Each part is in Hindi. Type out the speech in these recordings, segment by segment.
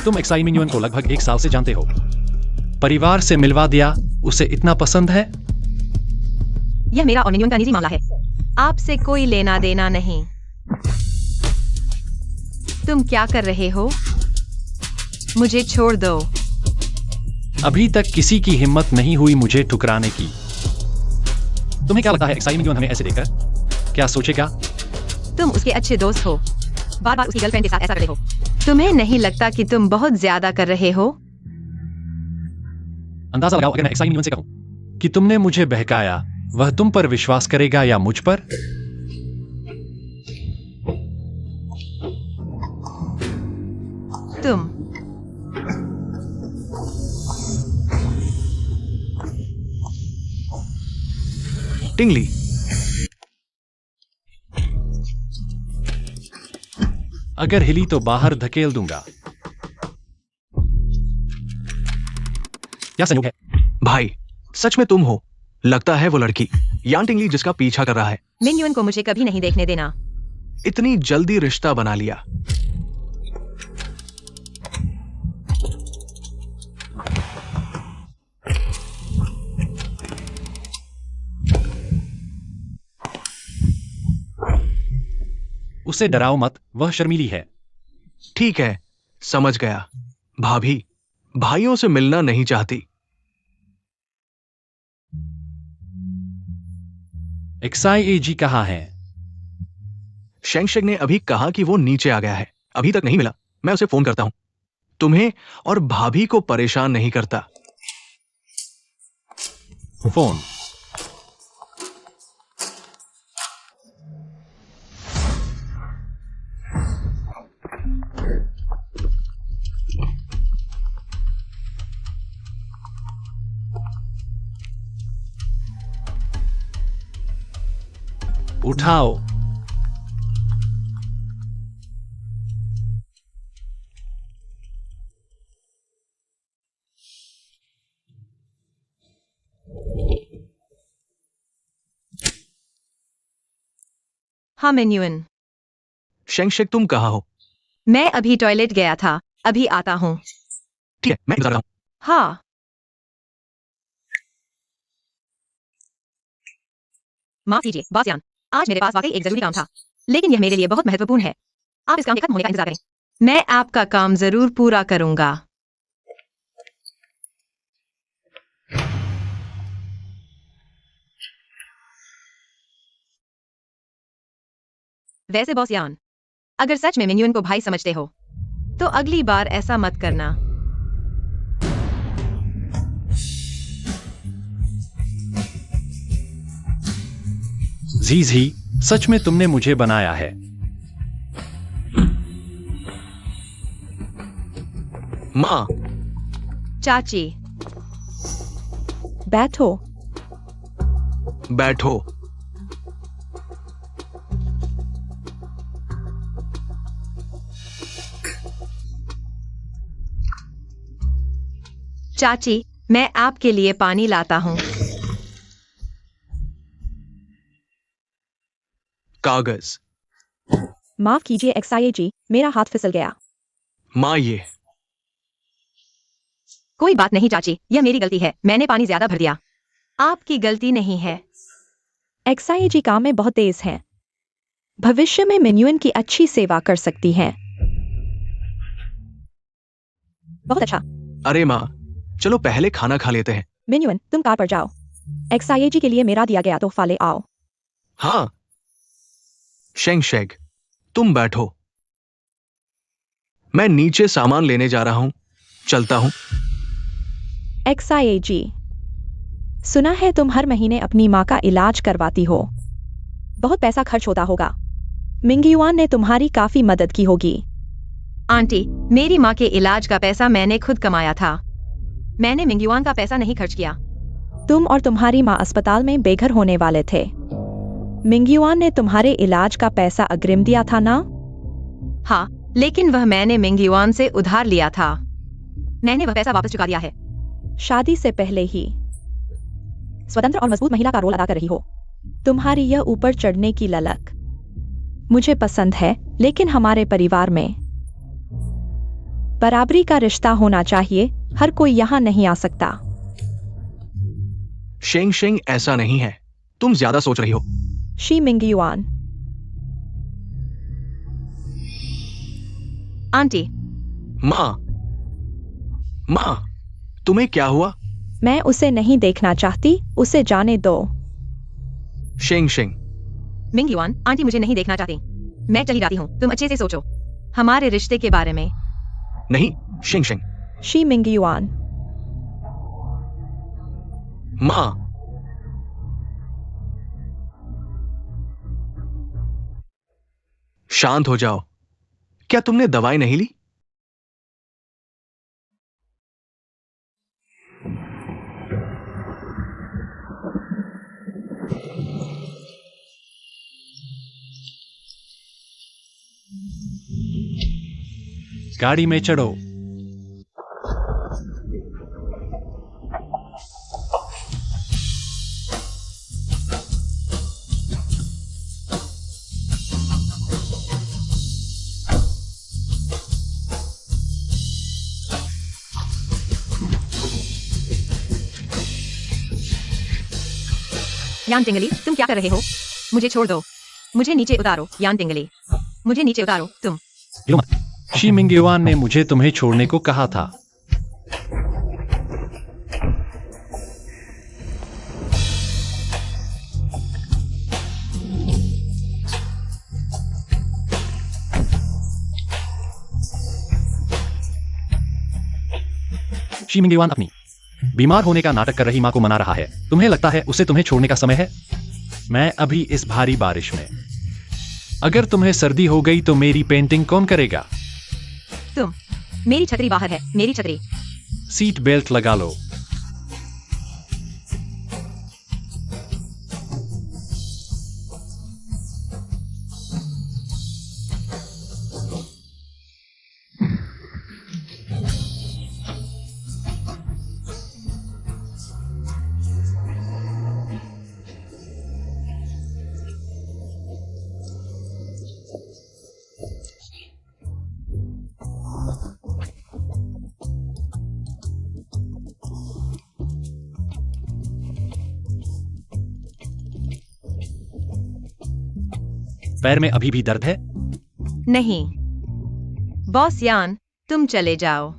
तुम एक्साई मिन्युन को लगभग 1 साल से जानते हो। परिवार से मिलवा दिया, उसे इतना पसंद है। यह मेरा और मिन्युन का निजी मामला है, आपसे कोई लेना देना नहीं। तुम क्या कर रहे हो? मुझे छोड़ दो। अभी तक किसी की हिम्मत नहीं हुई मुझे ठुकराने की। तुम्हें क्या लगता है एक्साई मिन्युन हमें ऐसे देखकर क्या सोचेगा? तुम उसके अच्छे दोस्त हो, बार बार उसकी गर्लफ्रेंड के साथ ऐसा कर रहे हो। तुम्हें नहीं लगता कि तुम बहुत ज्यादा कर रहे हो? अंदाजा लगाओ, अगर मैं एक्साई मिन्युन से कहूं कि तुमने मुझे बहकाया, वह तुम पर विश्वास करेगा या मुझ पर? तुम टिंगली, अगर हिली तो बाहर धकेल दूंगा। क्या संयोग है? भाई सच में तुम हो। लगता है वो लड़की यान टिंगली जिसका पीछा कर रहा है। मिन्युन को मुझे कभी नहीं देखने देना। इतनी जल्दी रिश्ता बना लिया। उसे डराओ मत, वह शर्मीली है। ठीक है, समझ गया। भाभी भाइयों से मिलना नहीं चाहती। एक्साई कहाँ है? शेंगशेग ने अभी कहा कि वो नीचे आ गया है, अभी तक नहीं मिला। मैं उसे फोन करता हूं। तुम्हें और भाभी को परेशान नहीं करता। फोन। उठाओ। हाँ मिन्युन, शेंगशेग तुम कहाँ हो? मैं अभी टॉयलेट गया था, अभी आता हूँ। ठीक है, मैं इंतजार कर रहा हूं। हाँ। माफ कीजिए बॉस यान, आज मेरे पास वाकई एक जरूरी काम था, लेकिन यह मेरे लिए बहुत महत्वपूर्ण है। आप इस काम के खत्म होने का इंतजार करें। मैं आपका काम जरूर पूरा करूंगा। वैसे बॉस यान, अगर सच में मिन्युन को भाई समझते हो, तो अगली बार ऐसा मत करना। जी, सच में तुमने मुझे बनाया है। माँ। चाची। बैठो। बैठो। चाची, मैं आपके लिए पानी लाता हूँ। कागज। माफ कीजिए एक्साई, मेरा हाथ फिसल गया। माँ ये। कोई बात नहीं चाची, यह मेरी गलती है, मैंने पानी ज्यादा भर दिया। आपकी गलती नहीं है। एक्साई काम में बहुत तेज हैं। भविष्य में मिन्युन की अच्छी सेवा कर सकती हैं। बहुत अच्छा। अरे माँ, चलो पहले खाना खा लेते हैं। मिन्युन, तुम कार पर जाओ। एक्साई के लिए मेरा दिया गया तोहफा ले आओ। हाँ। शेंगशेग, तुम बैठो। मैं नीचे सामान लेने जा रहा हूं, चलता हूं। एक्साई, सुना है तुम हर महीने अपनी माँ का इलाज करवाती हो। बहुत पैसा खर्च होता होगा। मिंगयुआन ने तुम्हारी काफी मदद की होगी। आंटी, मेरी माँ के इलाज का पैसा मैंने खुद कमाया था। मैंने मिंगयुआन का पैसा नहीं खर्च किया। तुम और तुम्हारी माँ अस्पताल में बेघर होने वाले थे। मिंगयुआन ने तुम्हारे इलाज का पैसा अग्रिम दिया था ना? हाँ, लेकिन वह मैंने मिंगयुआन से उधार लिया था। मैंने वह पैसा वापस चुका दिया है। शादी से पहले ही स्वतंत्र और मजबूत महिला का रोल अदा कर रही हो। तुम्हारी यह ऊपर चढ़ने की ललक मुझे पसंद है, लेकिन हमारे परिवार में बराबरी का रिश्ता होना चाहिए, हर कोई यहाँ नहीं आ सकता। शेंग शेंग, ऐसा नहीं है, तुम ज्यादा सोच रही हो। शी मिंगयुआन। आंटी, माँ, माँ, तुम्हें क्या हुआ? मैं उसे नहीं देखना चाहती, उसे जाने दो। शेंग शेंग, मिंगयुआन, आंटी मुझे नहीं देखना चाहती। मैं चली जाती हूँ, तुम अच्छे से सोचो हमारे रिश्ते के बारे में। नहीं, शेंग शेंग। शी मिंगयुआन। माँ, शांत हो जाओ। क्या तुमने दवाई नहीं ली? गाड़ी में चढ़ो। यान टिंगली, तुम क्या कर रहे हो? मुझे छोड़ दो, मुझे नीचे उतारो। यान टिंगली, मुझे नीचे उतारो। तुम शी मिंगयुआन ने मुझे तुम्हें छोड़ने को कहा था। शी मिंगयुआन अपनी बीमार होने का नाटक कर रही मां को मना रहा है। तुम्हें लगता है उसे तुम्हें छोड़ने का समय है? मैं अभी इस भारी बारिश में, अगर तुम्हें सर्दी हो गई तो मेरी पेंटिंग कौन करेगा? तुम, मेरी छतरी बाहर है, मेरी छतरी। सीट बेल्ट लगा लो। पैर में अभी भी दर्द है? नहीं बॉस यान, तुम चले जाओ।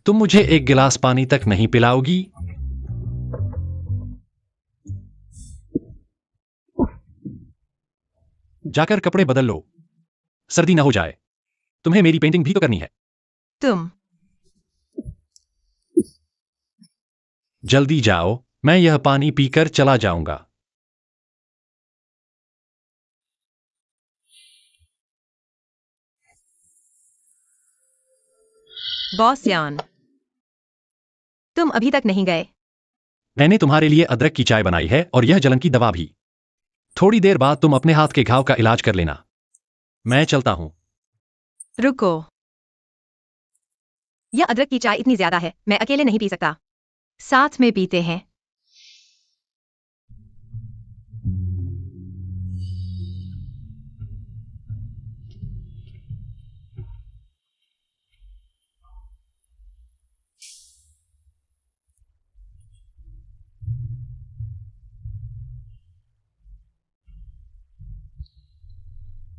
तुम मुझे एक गिलास पानी तक नहीं पिलाओगी? जाकर कपड़े बदल लो, सर्दी ना हो जाए। तुम्हें मेरी पेंटिंग भी तो करनी है। तुम जल्दी जाओ, मैं यह पानी पीकर चला जाऊंगा। बॉस यान, तुम अभी तक नहीं गए। मैंने तुम्हारे लिए अदरक की चाय बनाई है और यह जलन की दवा भी। थोड़ी देर बाद तुम अपने हाथ के घाव का इलाज कर लेना। मैं चलता हूं। रुको, यह अदरक की चाय इतनी ज्यादा है, मैं अकेले नहीं पी सकता। साथ में पीते हैं।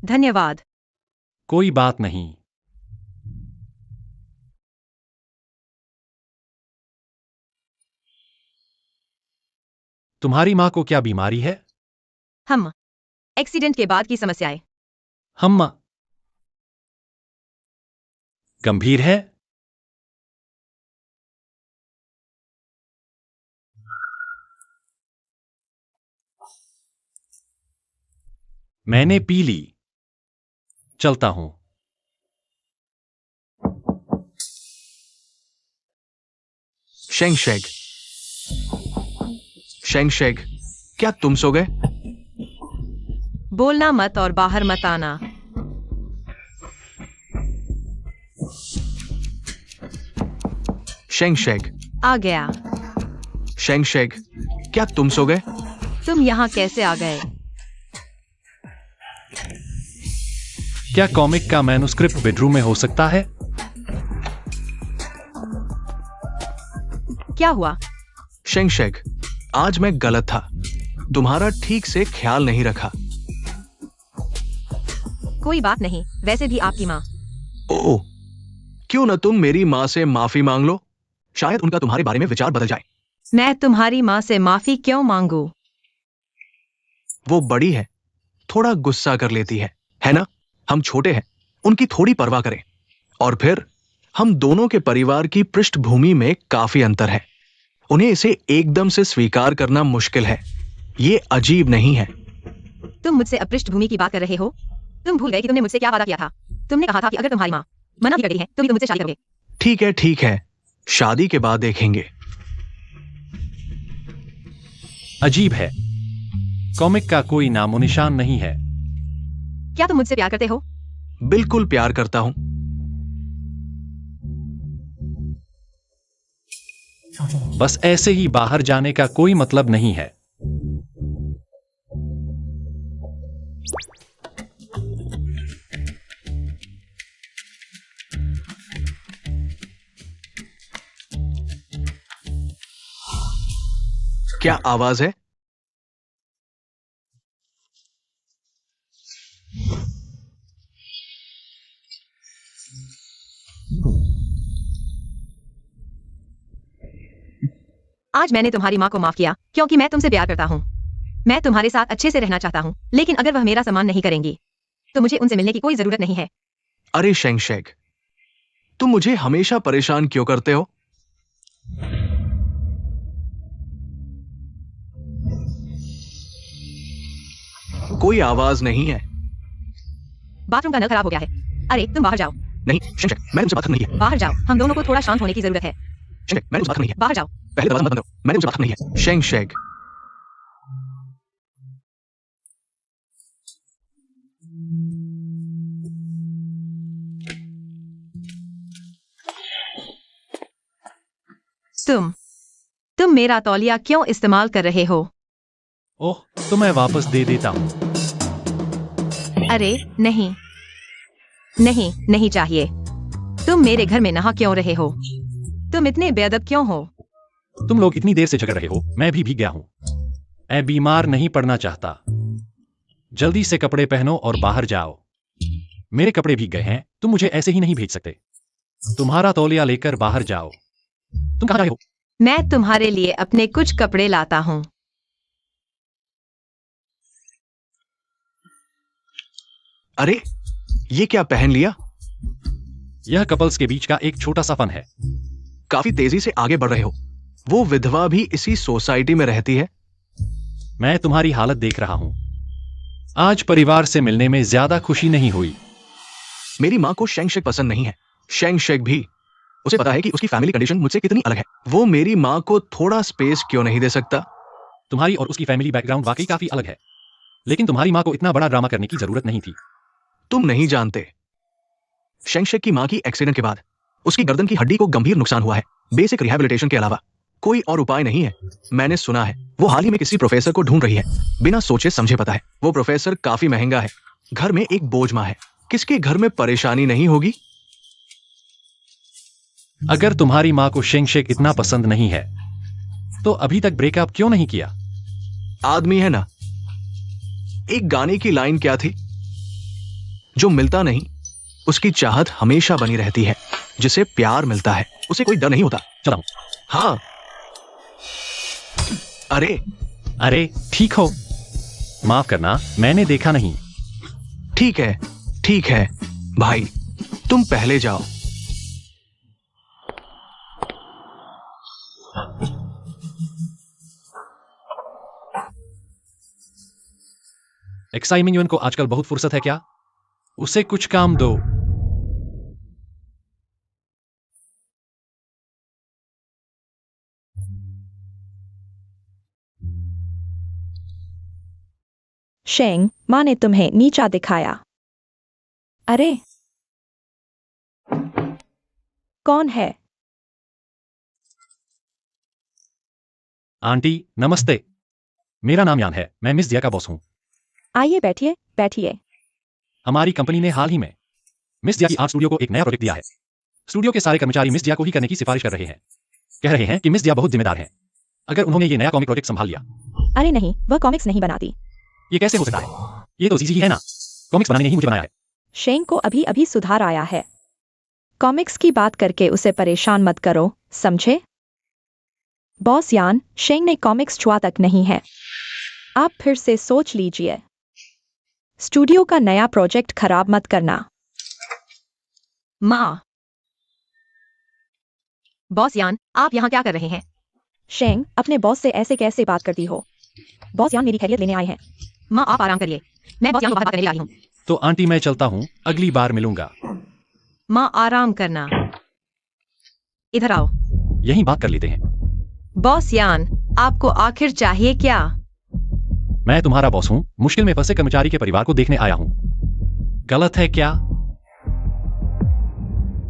धन्यवाद। कोई बात नहीं। तुम्हारी मां को क्या बीमारी है? हम एक्सीडेंट के बाद की समस्याएं। हम गंभीर है? मैंने पी ली। चलता हूं। शेंग शेग, शेंग शेग, क्या तुम सो गए? बोलना मत और बाहर मत आना। शेंग शेग, आ गया। शेंग शेग, क्या तुम सो गए? तुम यहाँ कैसे आ गए? क्या कॉमिक का मैन्युस्क्रिप्ट बेडरूम में हो सकता है? क्या हुआ? शेंगशेग, आज मैं गलत था। तुम्हारा ठीक से ख्याल नहीं रखा। कोई बात नहीं, वैसे भी आपकी माँ। ओह, क्यों न तुम मेरी माँ से माफी मांग लो, शायद उनका तुम्हारे बारे में विचार बदल जाए। मैं तुम्हारी माँ से माफी क्यों मांगू? वो बड़ी है, थोड़ा गुस्सा कर लेती है ना? हम छोटे हैं, उनकी थोड़ी परवाह करें। और फिर हम दोनों के परिवार की पृष्ठभूमि में काफी अंतर है। उन्हें इसे एकदम से स्वीकार करना मुश्किल है। ये अजीब नहीं है। तुम मुझसे अब पृष्ठभूमि की बात कर रहे हो? तुम भूल गए कि तुमने मुझसे क्या वादा किया था? तुमने कहा था कि अगर तुम्हारी माँ मना भी करती है तो भी तुम मुझसे शादी करोगे। ठीक है, शादी के बाद देखेंगे। अजीब है, कॉमिक का कोई नामो निशान नहीं है। क्या तुम मुझसे प्यार करते हो? बिल्कुल प्यार करता हूं। बस ऐसे ही बाहर जाने का कोई मतलब नहीं है। क्या आवाज है? आज मैंने तुम्हारी माँ को माफ किया क्योंकि मैं तुमसे प्यार करता हूँ। मैं तुम्हारे साथ अच्छे से रहना चाहता हूँ, लेकिन अगर वह मेरा सम्मान नहीं करेंगी तो मुझे उनसे मिलने की कोई जरूरत नहीं है। अरे शेंगशेग, तुम मुझे हमेशा परेशान क्यों करते हो? कोई आवाज नहीं है। बाथरूम का नल खराब हो गया है। अरे तुम बाहर जाओ। नहीं शेंगशेग, मैंने तुमसे बात करनी है। बाहर जाओ, हम दोनों को थोड़ा शांत होने की जरूरत है। शेंगशेग, मैंने तुमसे बात करनी है। बाहर जाओ। पहले दरवाजा बंद करो, मैंने तुमसे बात करनी है। शेंगशेग, तुम मेरा तौलिया क्यों इस्तेमाल कर रहे हो? ओह, तो मैं वापस दे देता हूं। अरे नहीं नहीं नहीं चाहिए। तुम मेरे घर में नहा क्यों रहे हो? तुम इतने बेअदब क्यों हो? तुम लोग इतनी देर से झगड़ रहे हो, मैं भी भीग गया हूं। मैं बीमार नहीं पड़ना चाहता। जल्दी से कपड़े पहनो और बाहर जाओ। मेरे कपड़े भीग गए हैं, तुम मुझे ऐसे ही नहीं भेज सकते। तुम्हारा तौलिया लेकर बाहर जाओ। तुम कहां जा रहे हो? मैं तुम्हारे लिए अपने कुछ कपड़े लाता हूँ। अरे ये क्या पहन लिया? यह कपल्स के बीच का एक छोटा सा फन है। काफी तेजी से आगे बढ़ रहे हो। वो विधवा भी इसी सोसाइटी में रहती है? मैं तुम्हारी हालत देख रहा हूं। आज परिवार से मिलने में ज्यादा खुशी नहीं हुई। मेरी माँ को शेंगशेग पसंद नहीं है। शेंगशेग भी, उसे पता है कि उसकी फैमिली कंडीशन मुझसे कितनी अलग है। वो मेरी माँ को थोड़ा स्पेस क्यों नहीं दे सकता? तुम्हारी और उसकी फैमिली बैकग्राउंड वाकई काफी अलग है, लेकिन तुम्हारी माँ को इतना बड़ा ड्रामा करने की जरूरत नहीं थी। तुम नहीं जानते, शेंगशेग की माँ की एक्सीडेंट के बाद उसकी गर्दन की हड्डी को गंभीर नुकसान हुआ है। बेसिक रिहैबिलिटेशन के अलावा कोई और उपाय नहीं है। मैंने सुना है वो हाल ही में किसी प्रोफेसर को ढूंढ रही है। बिना सोचे समझे। पता है, वो प्रोफेसर काफी महंगा है। घर में एक बोझ माँ है। किसके घर में परेशानी नहीं होगी? अगर तुम्हारी माँ को शेंगशेग इतना पसंद नहीं है तो अभी तक ब्रेकअप क्यों नहीं किया? आदमी है ना। एक गाने की लाइन क्या थी? जो मिलता नहीं उसकी चाहत हमेशा बनी रहती है। जिसे प्यार मिलता है उसे कोई डर नहीं होता। चला हूं। हाँ। अरे ठीक हो, माफ करना, मैंने देखा नहीं। ठीक है भाई, तुम पहले जाओ। एक्साई मिंगयुन को आजकल बहुत फुर्सत है क्या? उसे कुछ काम दो। शेंग, माँ ने तुम्हें नीचा दिखाया। अरे कौन है? आंटी नमस्ते, मेरा नाम यान है। मैं मिस दिया का बॉस हूं। आइए बैठिए बैठिए। हमारी कंपनी ने हाल ही में मिस जिया की आर्ट स्टूडियो को एक नया प्रोजेक्ट दिया है। स्टूडियो के सारे कर्मचारी मिस जिया को ही करने की सिफारिश कर रहे हैं। कह रहे हैं कि मिस जिया बहुत जिम्मेदार हैं। अगर उन्होंने ये नया कॉमिक प्रोजेक्ट संभाल लिया। अरे नहीं, वह कॉमिक्स नहीं बनाती। ये कैसे हो सकता है? ये तो जीजी ही है ना। कॉमिक्स बनाने ने ही मुझे बनाया है। शेंग को अभी अभी सुधार आया है। कॉमिक्स की बात करके उसे परेशान मत करो, समझे? बॉस यान, शेंग ने कॉमिक्स छुआ तक नहीं है। आप फिर से सोच लीजिए। स्टूडियो का नया प्रोजेक्ट खराब मत करना। माँ। बॉस यान, आप यहाँ क्या कर रहे हैं? शेंग, अपने बॉस से ऐसे कैसे बात करती हो? बॉस यान मेरी खैरियत लेने आए हैं। माँ, आप आराम करिए। मैं बॉस यान को बाहर बात करने आई हूँ। तो आंटी मैं चलता हूँ, अगली बार मिलूंगा। माँ, आराम करना। इधर आओ। यहीं बात कर लेते हैं। बॉस यान, आपको आखिर चाहिए क्या? मैं तुम्हारा बॉस हूँ, मुश्किल में फंसे कर्मचारी के परिवार को देखने आया हूँ। गलत है क्या?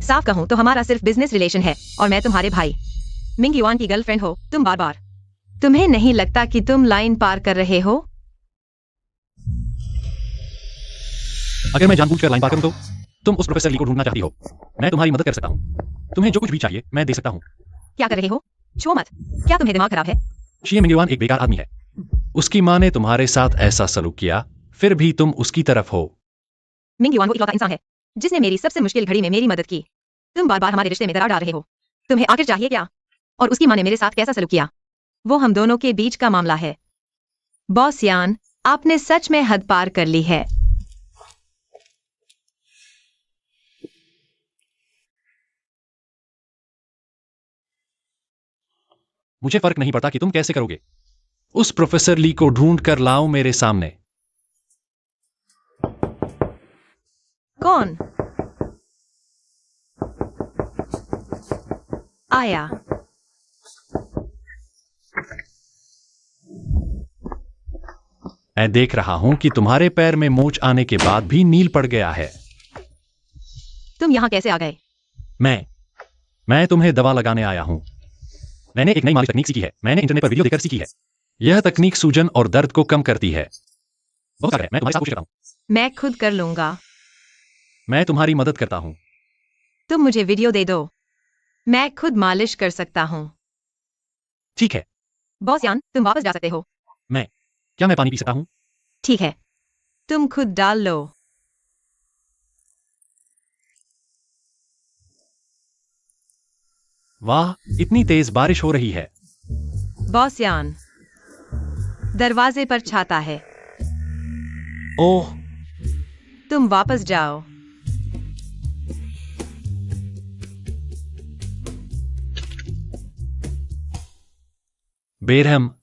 साफ कहूँ तो हमारा सिर्फ बिजनेस रिलेशन है और मैं तुम्हारे भाई मिंग युआन की गर्लफ्रेंड हो। तुम बार बार, तुम्हें नहीं लगता कि तुम लाइन पार कर रहे हो? अगर मैं जानबूझकर लाइन पार करूं तो तुम उस प्रोफेसर ली को ढूंढना चाहती हो। मैं तुम्हारी मदद कर सकता हूं। तुम्हें जो कुछ भी चाहिए मैं दे सकता हूं। क्या कर रहे हो? छो मत। क्या तुम्हें दिमाग खराब है? शिए मिंग युआन एक बेकार आदमी है। उसकी माँ ने तुम्हारे साथ ऐसा सलूक किया, फिर भी तुम उसकी तरफ हो। मिंग युआन वो इकलौता इंसान है जिसने मेरी सबसे मुश्किल घड़ी में मेरी मदद की। तुम बार बार हमारे रिश्ते में दरार डाल रहे हो। तुम्हें आखिर चाहिए क्या? और उसकी माँ ने मेरे साथ कैसा सलूक किया, वो हम दोनों के बीच का मामला है। बॉस यान, आपने सच में हद पार कर ली है। मुझे फर्क नहीं पड़ता कि तुम कैसे करोगे। उस प्रोफेसर ली को ढूंढ कर लाओ मेरे सामने। कौन आया? मैं देख रहा हूं कि तुम्हारे पैर में मोच आने के बाद भी नील पड़ गया है। तुम यहाँ कैसे आ गए? मैं तुम्हें दवा लगाने आया हूं। मैंने एक नई मालिश तकनीक सीखी है। मैंने इंटरनेट पर वीडियो देखकर सीखी है। यह तकनीक सूजन और दर्द को कम करती है। बहुत सारा है, मैं तुम्हारे साथ कोशिश करता हूं। मैं खुद कर लूंगा। मैं तुम्हारी मदद करता हूं। तुम मुझे वीडियो दे दो, मैं खुद मालिश कर सकता हूँ। ठीक है। बॉस यान, तुम वापस जा सकते हो। क्या मैं पानी पी सकता हूं? ठीक है, तुम खुद डाल लो। वाह, इतनी तेज बारिश हो रही है। बॉस यान, दरवाजे पर छाता है। ओह, तुम वापस जाओ। बेरहम।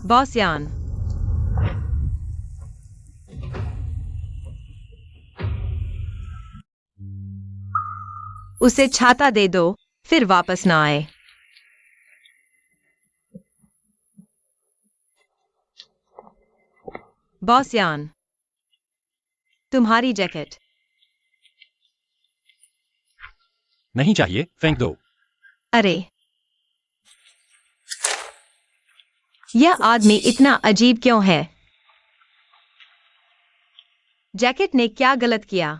बॉस यान, उसे छाता दे दो, फिर वापस ना आए। बॉस यान, तुम्हारी जैकेट। नहीं चाहिए, फेंक दो। अरे, यह आदमी इतना अजीब क्यों है? जैकेट ने क्या गलत किया?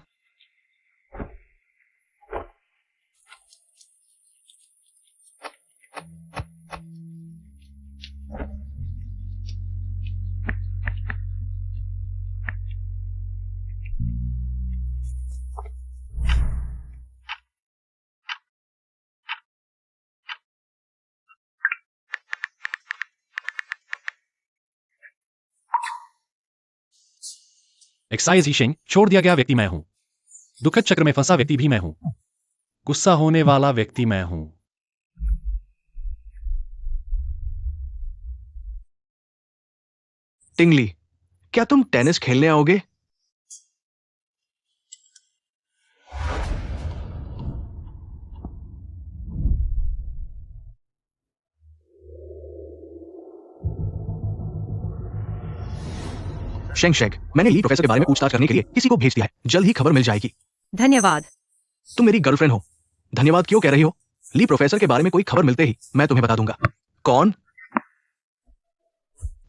एक्साइज हीशिंग, छोड़ दिया गया व्यक्ति मैं हूं। दुखद चक्र में फंसा व्यक्ति भी मैं हूं। गुस्सा होने वाला व्यक्ति मैं हूं। टिंगली, क्या तुम टेनिस खेलने आओगे? शेंगशेग, मैंने ली प्रोफेसर के बारे में पूछताछ करने के लिए किसी को भेज दिया है। जल्द ही खबर मिल जाएगी। धन्यवाद। तुम मेरी गर्लफ्रेंड हो। धन्यवाद क्यों कह रही हो? ली प्रोफेसर के बारे में कोई खबर मिलते ही मैं तुम्हें बता दूंगा। कौन?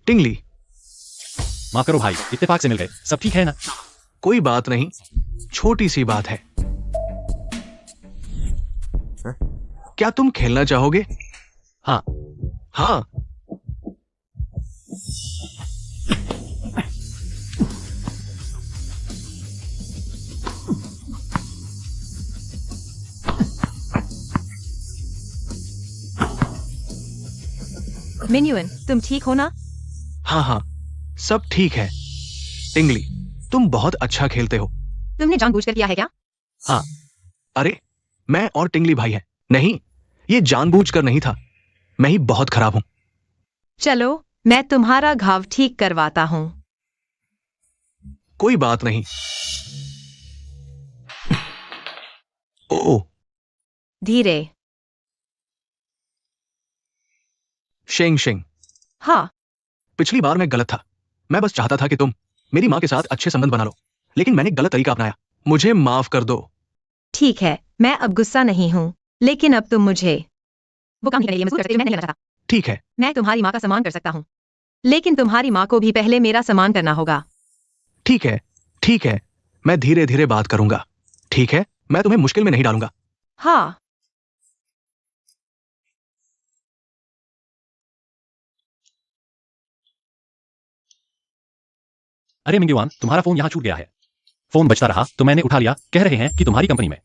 टिंगली। माफ करो भाई, इत्तेफाक से मिल गए। सब ठीक है ना? कोई बात नहीं, छोटी सी बात है। क्या तुम खेलना चाहोगे? हाँ। हाँ। मिन्युअन, तुम ठीक हो ना? हाँ हाँ, सब ठीक है। टिंगली, तुम बहुत अच्छा खेलते हो। तुमने जानबूझकर किया है क्या? हाँ। अरे, मैं और टिंगली भाई हैं। नहीं, ये जानबूझकर नहीं था। मैं ही बहुत खराब हूं। चलो, मैं तुम्हारा घाव ठीक करवाता हूँ। कोई बात नहीं। ओ, धीरे। शेंग शेंग। हाँ। पिछली बार मैं गलत था। मैं बस चाहता था कि तुम मेरी माँ के साथ अच्छे संबंध बना लो, लेकिन मैंने गलत तरीका अपनाया। मुझे माफ कर दो। ठीक है, मैं अब गुस्सा नहीं हूँ, लेकिन अब तुम मुझे वो काम नहीं करने के लिए मजबूर करते हुए मैं नहीं करना चाहता। ठीक है। मैं तुम्हारी माँ का सम्मान कर सकता हूँ, लेकिन तुम्हारी माँ को भी पहले मेरा सम्मान करना होगा। ठीक है। ठीक है, मैं धीरे धीरे बात करूंगा। ठीक है, मैं तुम्हें मुश्किल में नहीं डालूंगा। हाँ। अरे मिंगीवान, तुम्हारा फोन यहाँ छूट गया है। फोन बजता रहा तो मैंने उठा लिया। कह रहे हैं कि तुम्हारी कंपनी में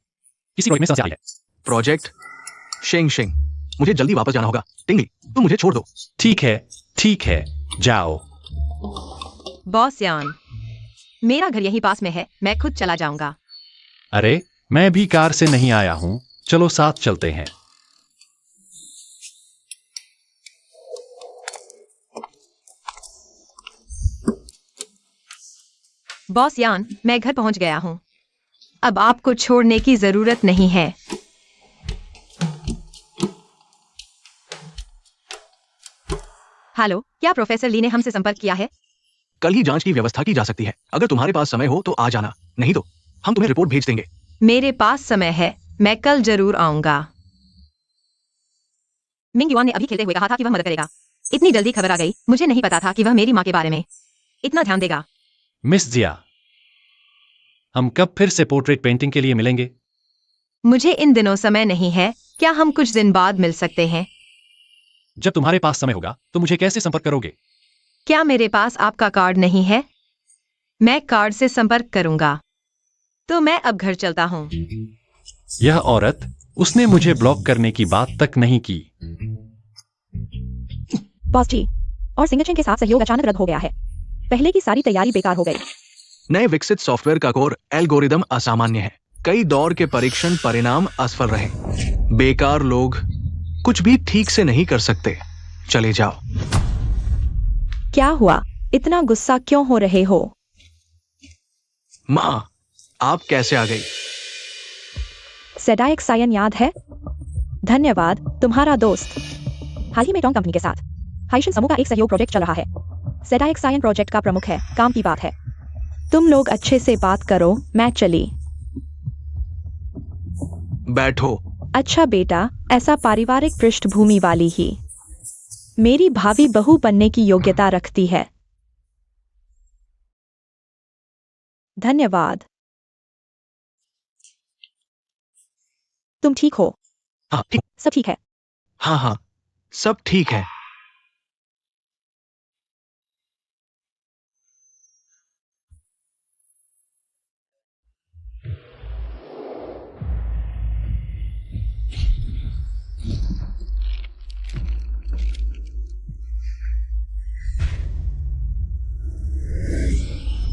किसी प्रोजेक्ट में समस्या आई है। प्रोजेक्ट? शेंग शेंग, मुझे जल्दी वापस जाना होगा। टिंगली, तुम मुझे छोड़ दो। ठीक है, जाओ। बॉस यान, मेरा घर यहीं पास में है, मैं खुद चला जाऊंगा। अरे, मैं भी कार से नहीं आया हूँ। चलो साथ चलते हैं। बॉस यान, मैं घर पहुंच गया हूँ। अब आपको छोड़ने की जरूरत नहीं है। हेलो, क्या प्रोफेसर ली ने हमसे संपर्क किया है? कल ही जांच की व्यवस्था की जा सकती है। अगर तुम्हारे पास समय हो तो आ जाना, नहीं तो हम तुम्हें रिपोर्ट भेज देंगे। मेरे पास समय है, मैं कल जरूर आऊंगा। मिंग युआन ने अभी खेलते हुए कहा था कि वह मदद करेगा। इतनी जल्दी खबर आ गई, मुझे नहीं पता था कि वह मेरी माँ के बारे में इतना ध्यान देगा। मिस जिया, हम कब फिर से पोर्ट्रेट पेंटिंग के लिए मिलेंगे? मुझे इन दिनों समय नहीं है, क्या हम कुछ दिन बाद मिल सकते हैं? जब तुम्हारे पास समय होगा तो मुझे कैसे संपर्क करोगे? क्या मेरे पास आपका कार्ड नहीं है? मैं कार्ड से संपर्क करूंगा। तो मैं अब घर चलता हूँ। यह औरत, उसने मुझे ब्लॉक करने की बात तक नहीं की। बॉस जी, और सिंगचन के साथ सहयोग अचानक रद्द हो गया है। पहले की सारी तैयारी बेकार हो गई। नए विकसित सॉफ्टवेयर का कोर एल्गोरिदम असामान्य है। कई दौर के परीक्षण परिणाम असफल रहे। बेकार लोग कुछ भी ठीक से नहीं कर सकते। चले जाओ। क्या हुआ? इतना गुस्सा क्यों हो रहे हो? माँ, आप कैसे आ गई? सेडाइक सायन याद है? धन्यवाद, तुम्हारा दोस्त। हाल ही में टोंग कंपनी के साथ हाइशन समूह का एक सहयोग प्रोजेक्ट चल रहा है। सेडाइक सायन प्रोजेक्ट का प्रमुख है, काम की बात है। तुम लोग अच्छे से बात करो, मैं चली। बैठो। अच्छा बेटा, ऐसा पारिवारिक पृष्ठभूमि वाली ही मेरी भावी बहू बनने की योग्यता रखती है। धन्यवाद। तुम ठीक हो? हाँ ठीक। सब ठीक है? हाँ हाँ, सब ठीक है।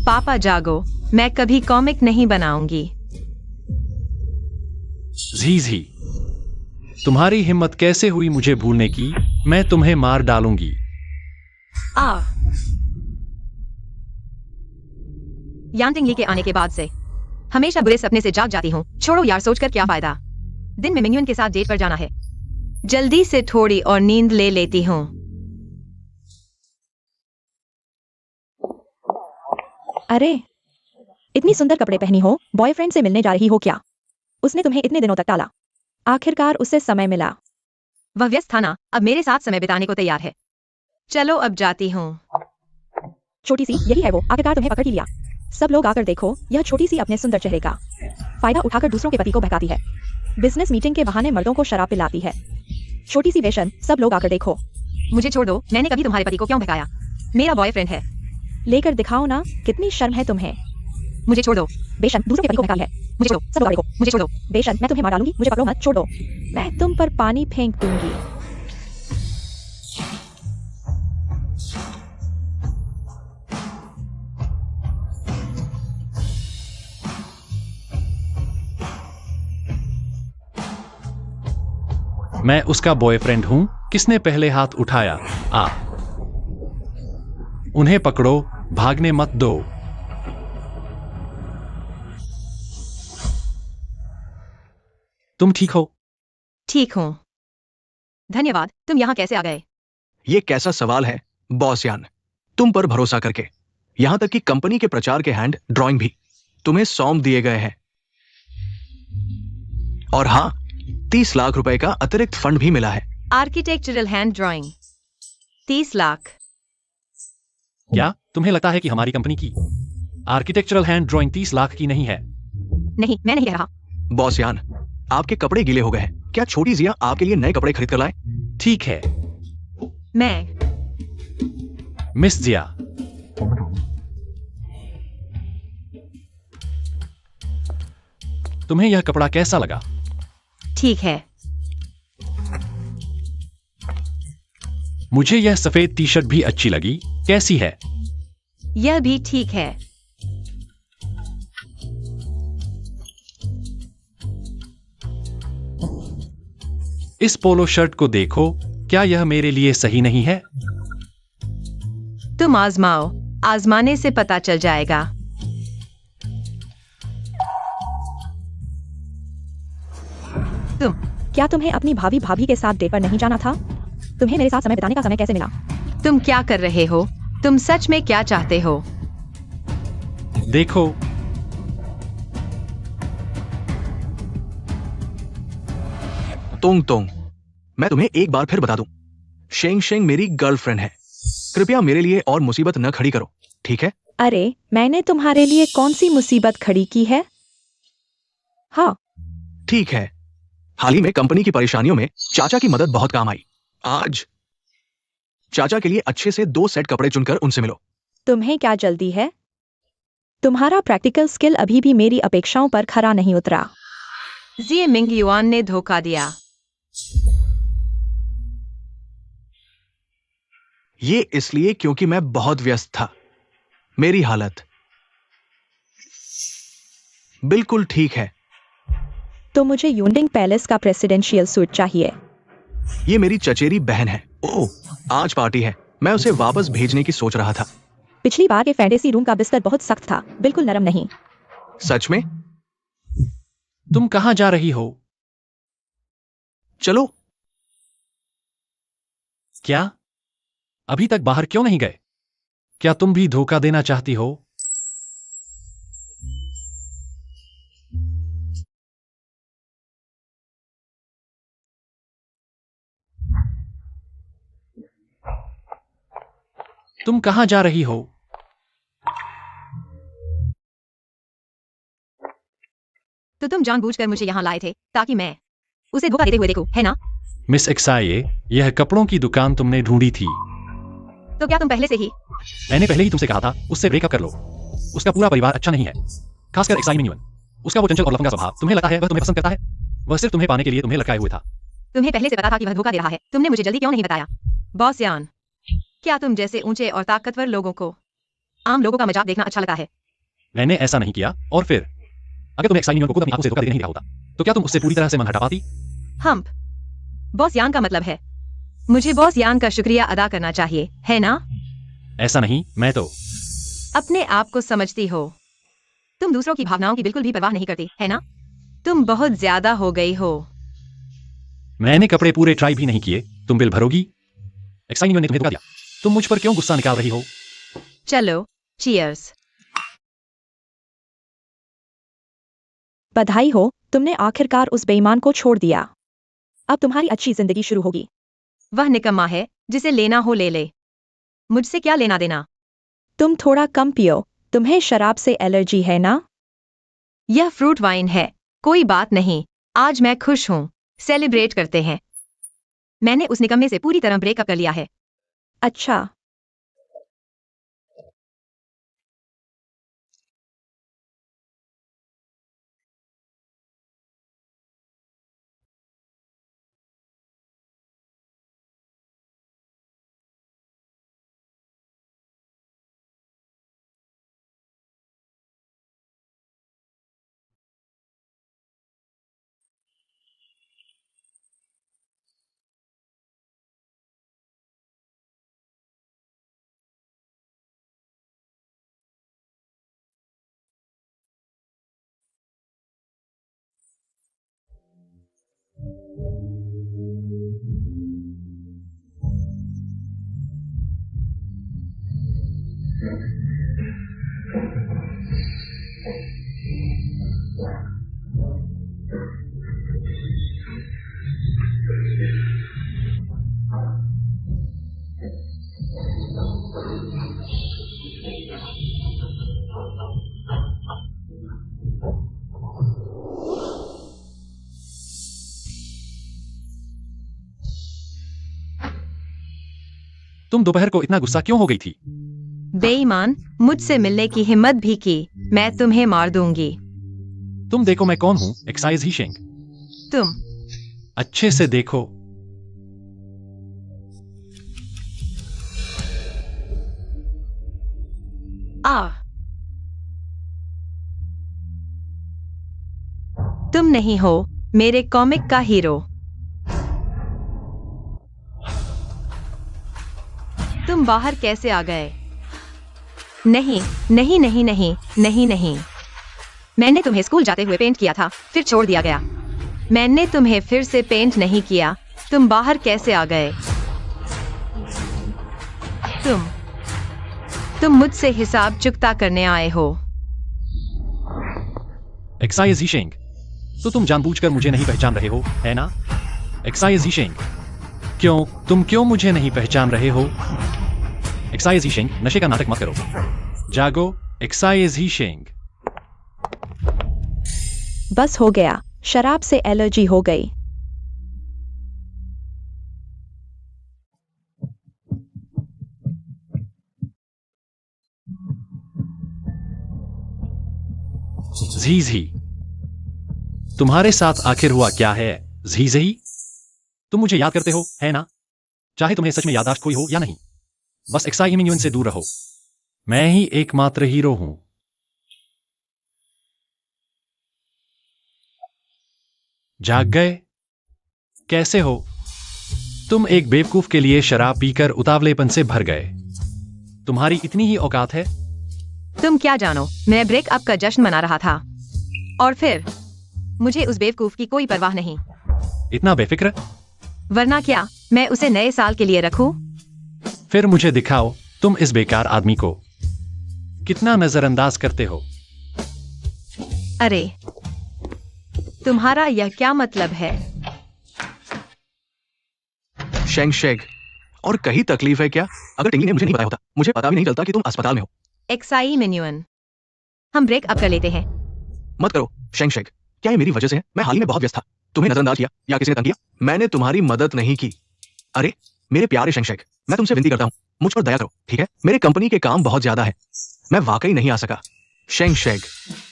पापा जागो, मैं कभी कॉमिक नहीं बनाऊंगी। झी, तुम्हारी हिम्मत कैसे हुई मुझे भूलने की? मैं तुम्हें मार डालूंगी। यांटिंग ली के आने के बाद से हमेशा बुरे सपने से जाग जाती हूँ। छोड़ो यार, सोचकर क्या फायदा। दिन में मिंगयुन के साथ डेट पर जाना है। जल्दी से थोड़ी और नींद ले लेती हूँ। अरे, इतनी सुंदर कपड़े पहनी हो, बॉयफ्रेंड से मिलने जा रही हो क्या? उसने तुम्हें इतने दिनों तक टाला। आखिरकार उसे समय मिला। वह व्यस्त था ना, अब मेरे साथ समय बिताने को तैयार है। चलो अब जाती हूँ। छोटी सी, यही है वो, आखिरकार तुम्हें पकड़ ही लिया। सब लोग आकर देखो, यह छोटी सी अपने सुंदर चेहरे का फायदा उठाकर दूसरों के पति को बहकाती है। बिजनेस मीटिंग के बहाने मर्दों को शराब पिलाती है। छोटी सी बेशन, सब लोग आकर देखो। मुझे छोड़ दो, मैंने कभी तुम्हारे पति को क्यों बहकाया? मेरा बॉयफ्रेंड है। लेकर दिखाओ ना, कितनी शर्म है तुम्हें। मुझे छोड़ दो। बेशन, दूसरों के पति को बहकाती है। मुझे छोड़ो, सब लोग देखो, मुझे छोड़ दो। बेशन, मैं तुम्हें मार डालूंगी, मुझे पकड़ो मत, छोड़ दो। मैं तुम पर पानी फेंक दूंगी। मैं उसका बॉयफ्रेंड हूं। किसने पहले हाथ उठाया? आ, उन्हें पकड़ो, भागने मत दो। तुम ठीक हो? ठीक हूँ। धन्यवाद। तुम यहाँ कैसे आ गए? ये कैसा सवाल है बॉस यान, तुम पर भरोसा करके। यहां तक कि कंपनी के प्रचार के हैंड ड्राइंग भी तुम्हें सौंप दिए गए हैं। और हाँ, 30 लाख रुपए का अतिरिक्त फंड भी मिला है। Architectural hand drawing 30 lakh. क्या तुम्हें लगता है कि हमारी कंपनी की आर्किटेक्चरल हैंड ड्राइंग 30 लाख की नहीं है? नहीं, मैं नहीं कह रहा। बॉस यान, आपके कपड़े गीले हो गए हैं, क्या छोटी जिया आपके लिए नए कपड़े खरीद कर लाए? ठीक है मैं मिस जिया। तुम्हें यह कपड़ा कैसा लगा? ठीक है। मुझे यह सफेद टी शर्ट भी अच्छी लगी। कैसी है? यह भी ठीक है। इस पोलो शर्ट को देखो, क्या यह मेरे लिए सही नहीं है? तुम आजमाओ, आजमाने से पता चल जाएगा। तुम क्या तुम्हें अपनी भाभी भाभी के साथ डेट पर नहीं जाना था? तुम्हें मेरे साथ समय बिताने का समय कैसे मिला? तुम क्या कर रहे हो? तुम सच में क्या चाहते हो? देखो, तोंग तोंग, मैं तुम्हें एक बार फिर बता दूं, शेंग शेंग मेरी गर्लफ्रेंड है। कृपया मेरे लिए और मुसीबत न खड़ी करो, ठीक है? अरे, मैंने तुम्हारे लिए कौन सी मुसीबत खड़ी की है? हाँ, ठीक है। हाल ही में कंपनी की परेशानियों में चाचा की मदद बहुत काम आई। आज चाचा के लिए अच्छे से 2 सेट कपड़े चुनकर उनसे मिलो। तुम्हें क्या जल्दी है? तुम्हारा प्रैक्टिकल स्किल अभी भी मेरी अपेक्षाओं पर खरा नहीं उतरा। जिए मिंग युआन ने धोखा दिया। ये इसलिए क्योंकि मैं बहुत व्यस्त था। मेरी हालत बिल्कुल ठीक है। तो मुझे यूनिंग पैलेस का प्रेसिडेंशियल सूट चाहिए। ये मेरी चचेरी बहन है। ओह, आज पार्टी है। मैं उसे वापस भेजने की सोच रहा था। पिछली बार के फैंटेसी रूम का बिस्तर बहुत सख्त था, बिल्कुल नरम नहीं। सच में? तुम कहां जा रही हो? चलो। क्या? अभी तक बाहर क्यों नहीं गए? क्या तुम भी धोखा देना चाहती हो? तुम कहां जा रही हो? तो तुम जानबूझकर मुझे यहाँ लाए थे ताकि मैं उसे धोखा देते हुए देखूं, है ना? मिस एक्साये, यह कपड़ों की दुकान तुमने ढूंढी थी। तो क्या तुम पहले से ही? मैंने पहले ही तुमसे कहा था उससे ब्रेकअप कर लो। उसका पूरा परिवार अच्छा नहीं है, खासकर एक्साई मिंगयुन। उसका वो चंचल और लफंगा स्वभाव, तुम्हें लगता है वह तुम्हें पसंद करता है? वह सिर्फ तुम्हें पाने के लिए तुम्हें लटकाए हुए था। तुम्हें पहले से पता था कि वह धोखा दे रहा है, तुमने मुझे जल्दी क्यों नहीं बताया? बॉस यान, क्या तुम जैसे ऊंचे और ताकतवर लोगों को आम लोगों का मजाक देखना अच्छा लगता है? मैंने ऐसा नहीं किया। और फिर अगर तुम्हें एक्साई मिंगयुन को खुद अपनी आंखों से धोखा देने नहीं दिया होता, तो क्या तुम उससे पूरी तरह से मन हटा पाती? हम्प, बॉस यान का मतलब है मुझे बॉस यान का शुक्रिया अदा करना चाहिए, है ना? ऐसा नहीं, मैं तो अपने आप को समझती हो। तुम दूसरों की भावनाओं की बिल्कुल भी परवाह नहीं करती, है ना? तुम बहुत ज्यादा हो गई हो। मैंने कपड़े पूरे ट्राई भी नहीं किए। तुम बिल भरोगी? एक्साई मिंगयुन ने तुम्हें धोखा दिया। तुम मुझ पर क्यों गुस्सा निकाल रही हो? चलो, चीयर्स। बधाई हो, तुमने आखिरकार उस बेईमान को छोड़ दिया। अब तुम्हारी अच्छी जिंदगी शुरू होगी। वह निकम्मा है, जिसे लेना हो ले ले। मुझसे क्या लेना देना? तुम थोड़ा कम पियो, तुम्हें शराब से एलर्जी है ना? यह फ्रूट वाइन है। कोई बात नहीं, आज मैं खुश हूँ। सेलिब्रेट करते हैं। मैंने उस निकम्मे से पूरी तरह ब्रेकअप कर लिया है। अच्छा। तुम दोपहर को इतना गुस्सा क्यों हो गई थी? बेईमान, मुझसे मिलने की हिम्मत भी की, मैं तुम्हें मार दूंगी। तुम देखो मैं कौन हूँ, एक्साइज ही शेंग। तुम अच्छे से देखो। आ तुम नहीं हो मेरे कॉमिक का हीरो। तुम बाहर कैसे आ गए? नहीं नहीं नहीं नहीं नहीं नहीं। मैंने तुम्हें स्कूल जाते हुए पेंट किया था, फिर छोड़ दिया गया। मैंने तुम्हें फिर से पेंट नहीं किया। तुम बाहर कैसे आ गए? तुम मुझसे हिसाब चुकता करने आए हो। एक्साइज ही शेंग, तो तुम जानबूझकर मुझे नहीं पहचान रहे हो, है ना? एक्साइज ही शेंग, तुम क्यों मुझे नहीं पहचान रहे हो? एक्साइज ही शेंग, नशे का नाटक मत करो। जागो, एक्साइज ही शेंग। बस हो गया, शराब से एलर्जी हो गई। झीझी, तुम्हारे साथ आखिर हुआ क्या है? झीझी, तुम मुझे याद करते हो, है ना? चाहे तुम्हें सच में याददाश्त खोई हो या नहीं, बस एक्साइमिंग से दूर रहो। मैं ही एकमात्र हीरो हूं। जाग गए? कैसे हो? तुम एक बेवकूफ के लिए शराब पीकर उतावलेपन से भर गए। तुम्हारी इतनी ही औकात है? तुम क्या जानो, मैं ब्रेकअप का जश्न मना रहा था, और फिर मुझे उस बेवकूफ की कोई परवाह नहीं। इतना बेफिक्र? वरना क्या, मैं उसे नए साल के लिए रखूं? फिर मुझे दिखाओ तुम इस बेकार आदमी को कितना नजरअंदाज करते हो। अरे, तुम्हारा यह क्या मतलब है? शेंग शेग, और कहीं तकलीफ है क्या? अगर टिंगी ने मुझे नहीं बताया होता, मुझे पता भी नहीं चलता कि तुम अस्पताल में हो। एक्साई मिन्युअन, हम ब्रेकअप कर लेते हैं। मत करो शेंग शेग, क्या ये मेरी वजह से है? मैं हाल ही में बहुत व्यस्त था। तुम्हें नजरअंदाज किया या किसी ने तंग किया? मैंने तुम्हारी मदद नहीं की। अरे मेरे प्यारे शेंग शेग, मैं तुमसे विनती करता हूँ, मुझ पर दया करो, ठीक है? मेरे कंपनी के काम बहुत ज्यादा है, मैं वाकई नहीं आ सका। शेंग शेग,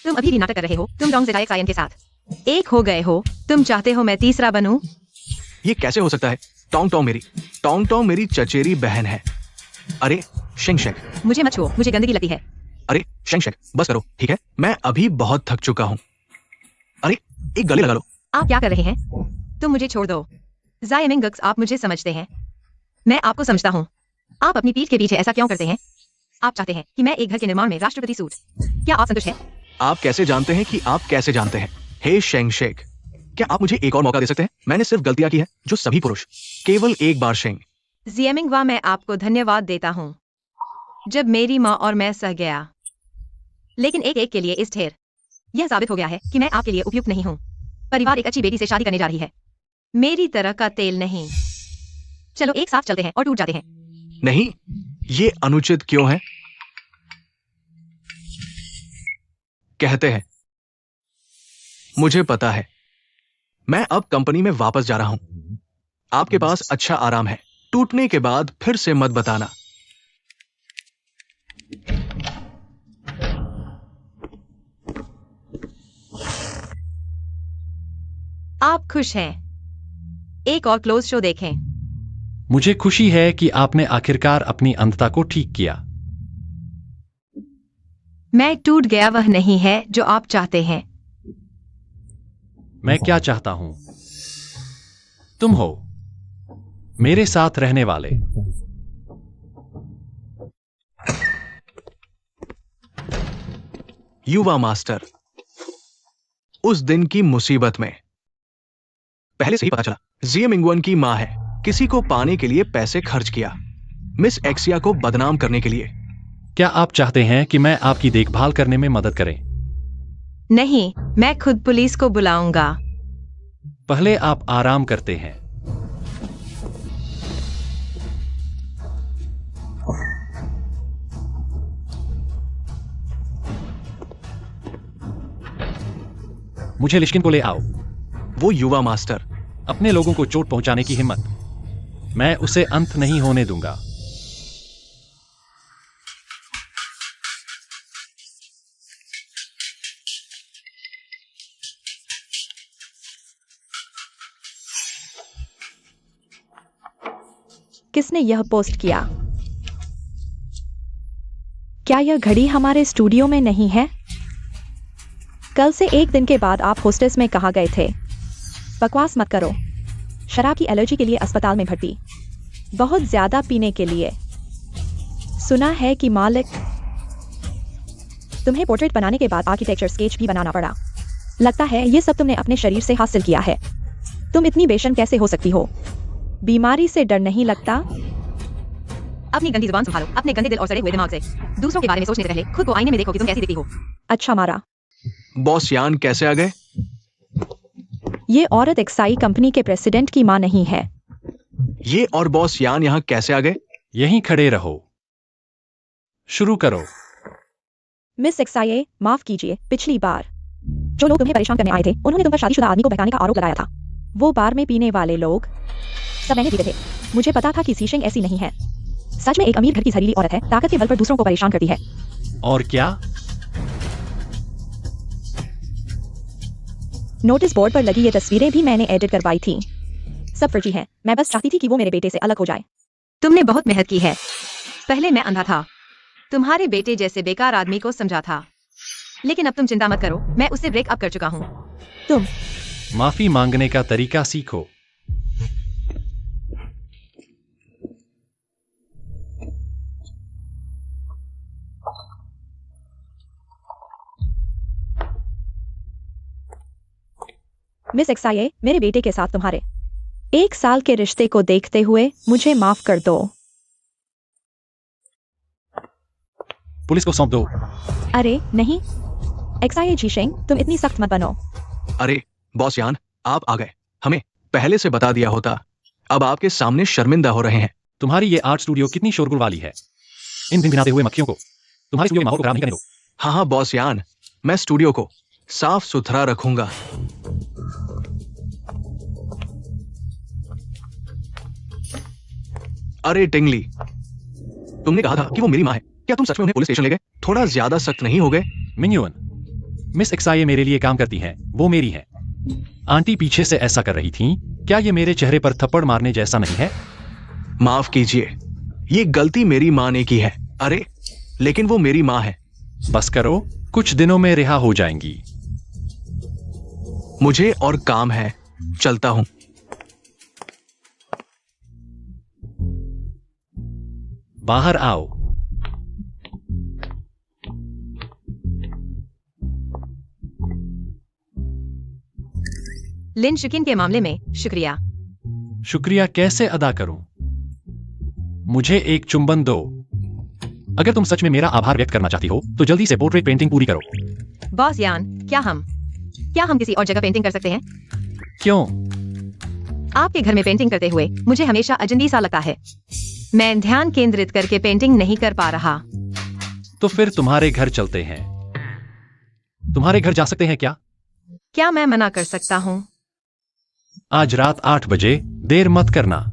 तुम अभी भी नाटक कर रहे हो। तुम रॉन्ग ज़ेडाइक सायन के साथ एक हो गए हो। तुम चाहते हो मैं तीसरा बनूं? ये कैसे हो सकता है? टोंग टोंग मेरी चचेरी बहन है। अरे शेंग शेग, मुझे मत छुओ, मुझे गंदगी लगती है। अरे शेंग शेग, बस करो, ठीक है? मैं अभी बहुत थक चुका हूँ। अरे एक गले लगा लो। आप क्या कर रहे हैं? तुम मुझे छोड़ दो। जायमिंग गक्स, आप मुझे समझते हैं, मैं आपको समझता हूँ। आप अपनी पीठ के पीछे ऐसा क्यों करते हैं? आप चाहते हैं कि मैं एक घर के निर्माण में राष्ट्रपति सूट। क्या आप संतुष्ट हैं? आप कैसे जानते हैं कि आप कैसे जानते हैं? हे शेंग शेग, क्या आप मुझे एक और मौका दे सकते हैं? मैंने सिर्फ गलतियां की है जो सभी पुरुष, केवल एक बार शेंग। जियमिंग वा, मैं आपको धन्यवाद देता हूँ जब मेरी माँ और मैं सह गया, लेकिन एक के लिए इस ढेर यह साबित हो गया है कि मैं आपके लिए उपयुक्त नहीं हूँ। परिवार एक अच्छी बेटी से शादी करने जा रही है, मेरी तरह का तेल नहीं। चलो एक साथ चलते हैं और टूट जाते हैं। नहीं, ये अनुचित क्यों है? कहते हैं, मुझे पता है। मैं अब कंपनी में वापस जा रहा हूं। आपके पास अच्छा आराम है। टूटने के बाद फिर से मत बताना। आप खुश हैं? एक और क्लोज शो देखें। मुझे खुशी है कि आपने आखिरकार अपनी अंधता को ठीक किया। मैं टूट गया वह नहीं है जो आप चाहते हैं। मैं क्या चाहता हूं? तुम हो मेरे साथ रहने वाले। युवा मास्टर, उस दिन की मुसीबत में पहले से ही पता चला जिये मिंगवन की मां है। किसी को पाने के लिए पैसे खर्च किया, मिस एक्सिया को बदनाम करने के लिए। क्या आप चाहते हैं कि मैं आपकी देखभाल करने में मदद करें? नहीं, मैं खुद पुलिस को बुलाऊंगा। पहले आप आराम करते हैं। मुझे लिश्किन को ले आओ। वो युवा मास्टर, अपने लोगों को चोट पहुंचाने की हिम्मत, मैं उसे अंत नहीं होने दूंगा। किसने यह पोस्ट किया? क्या यह घड़ी हमारे स्टूडियो में नहीं है? कल से एक दिन के बाद आप होस्टेस में कहाँ गए थे? बकवास मत करो। शराब की एलर्जी के लिए अस्पताल में भर्ती, बहुत ज्यादा पीने के लिए। सुना है कि मालिक, तुम्हें पोर्ट्रेट बनाने के बाद आर्किटेक्चर स्केच भी बनाना पड़ा। लगता है ये सब तुमने अपने शरीर से हासिल किया है। तुम इतनी बेशर्म कैसे हो सकती हो? बीमारी से डर नहीं लगता? अपनी गंदी जुबान संभालो, अपने गंदे दिल और सड़े हुए दिमाग से। दूसरों के बारे में सोचने से पहले खुद को आईने में देखो कि तुम कैसी दिखती हो। अच्छा मारा। बॉस यान कैसे आ गए? ये औरत एक्साई कंपनी के प्रेसिडेंट की मां नहीं है। ये और बॉस यान यहां कैसे आ गए? यहीं खड़े रहो। शुरू करो। मिस एक्साई, माफ कीजिए, पिछली बार जो लोग तुम्हें परेशान करने आए थे उन्होंने तुम पर शादीशुदा आदमी को बहकाने का आरोप लगाया था। वो बार में पीने वाले लोग सब मैंने पीते थे। मुझे पता था कि सीशेंग ऐसी नहीं है। सच में एक अमीर घर की जहरीली औरत है, ताकत के बल पर दूसरों को परेशान करती है। और क्या? नोटिस बोर्ड पर लगी ये तस्वीरें भी मैंने एडिट करवाई थी। सब फर्जी है। मैं बस चाहती थी कि वो मेरे बेटे से अलग हो जाए। तुमने बहुत मेहनत की है। पहले मैं अंधा था, तुम्हारे बेटे जैसे बेकार आदमी को समझा था, लेकिन अब तुम चिंता मत करो, मैं उससे ब्रेकअप कर चुका हूँ। तुम माफी मांगने का तरीका सीखो। मिस एक्साई, मेरे बेटे के साथ तुम्हारे 1 साल के रिश्ते को देखते हुए मुझे माफ कर दो। पुलिस को सौंप दो। अरे नहीं, एक्साई जीशेंग, तुम इतनी सख्त मत बनो। अरे बॉस यान, आप आ गए। हमें पहले से बता दिया होता। अब आपके सामने शर्मिंदा हो रहे हैं। तुम्हारी ये आर्ट स्टूडियो कितनी शोरगुल वाली है। इन भिनभिनाते हुए मक्खियों को तुम्हारे स्टूडियो के माहौल को खराब नहीं करने दो। हाँ हाँ बॉस यान, मैं स्टूडियो को साफ सुथरा रखूंगा। अरे टिंगली, तुमने कहा था कि वो मेरी मां है। क्या तुम सच में उन्हें पुलिस स्टेशन ले गए? थोड़ा ज्यादा सख्त नहीं हो गए? मिंगयुन, मिस एक्साई मेरे लिए काम करती हैं, वो मेरी हैं। आंटी पीछे से ऐसा कर रही थीं। क्या ये मेरे चेहरे पर थप्पड़ मारने जैसा नहीं है? माफ कीजिए, ये गलती मेरी मां ने की है। अरे लेकिन वो मेरी मां है। बस करो, कुछ दिनों में रिहा हो जाएंगी। मुझे और काम है, चलता हूं। बाहर आओ। लिन शुकिन के मामले में शुक्रिया। शुक्रिया कैसे अदा करूं? मुझे एक चुंबन दो। अगर तुम सच में मेरा आभार व्यक्त करना चाहती हो तो जल्दी से पोर्ट्रेट पेंटिंग पूरी करो। बॉस यान, क्या हम क्या हम किसी और जगह पेंटिंग कर सकते हैं? क्यों? आपके घर में पेंटिंग करते हुए मुझे हमेशा अजनबी सा लगता है। मैं ध्यान केंद्रित करके पेंटिंग नहीं कर पा रहा। तो फिर तुम्हारे घर चलते हैं। तुम्हारे घर जा सकते हैं क्या? क्या मैं मना कर सकता हूँ? आज रात 8 बजे, देर मत करना।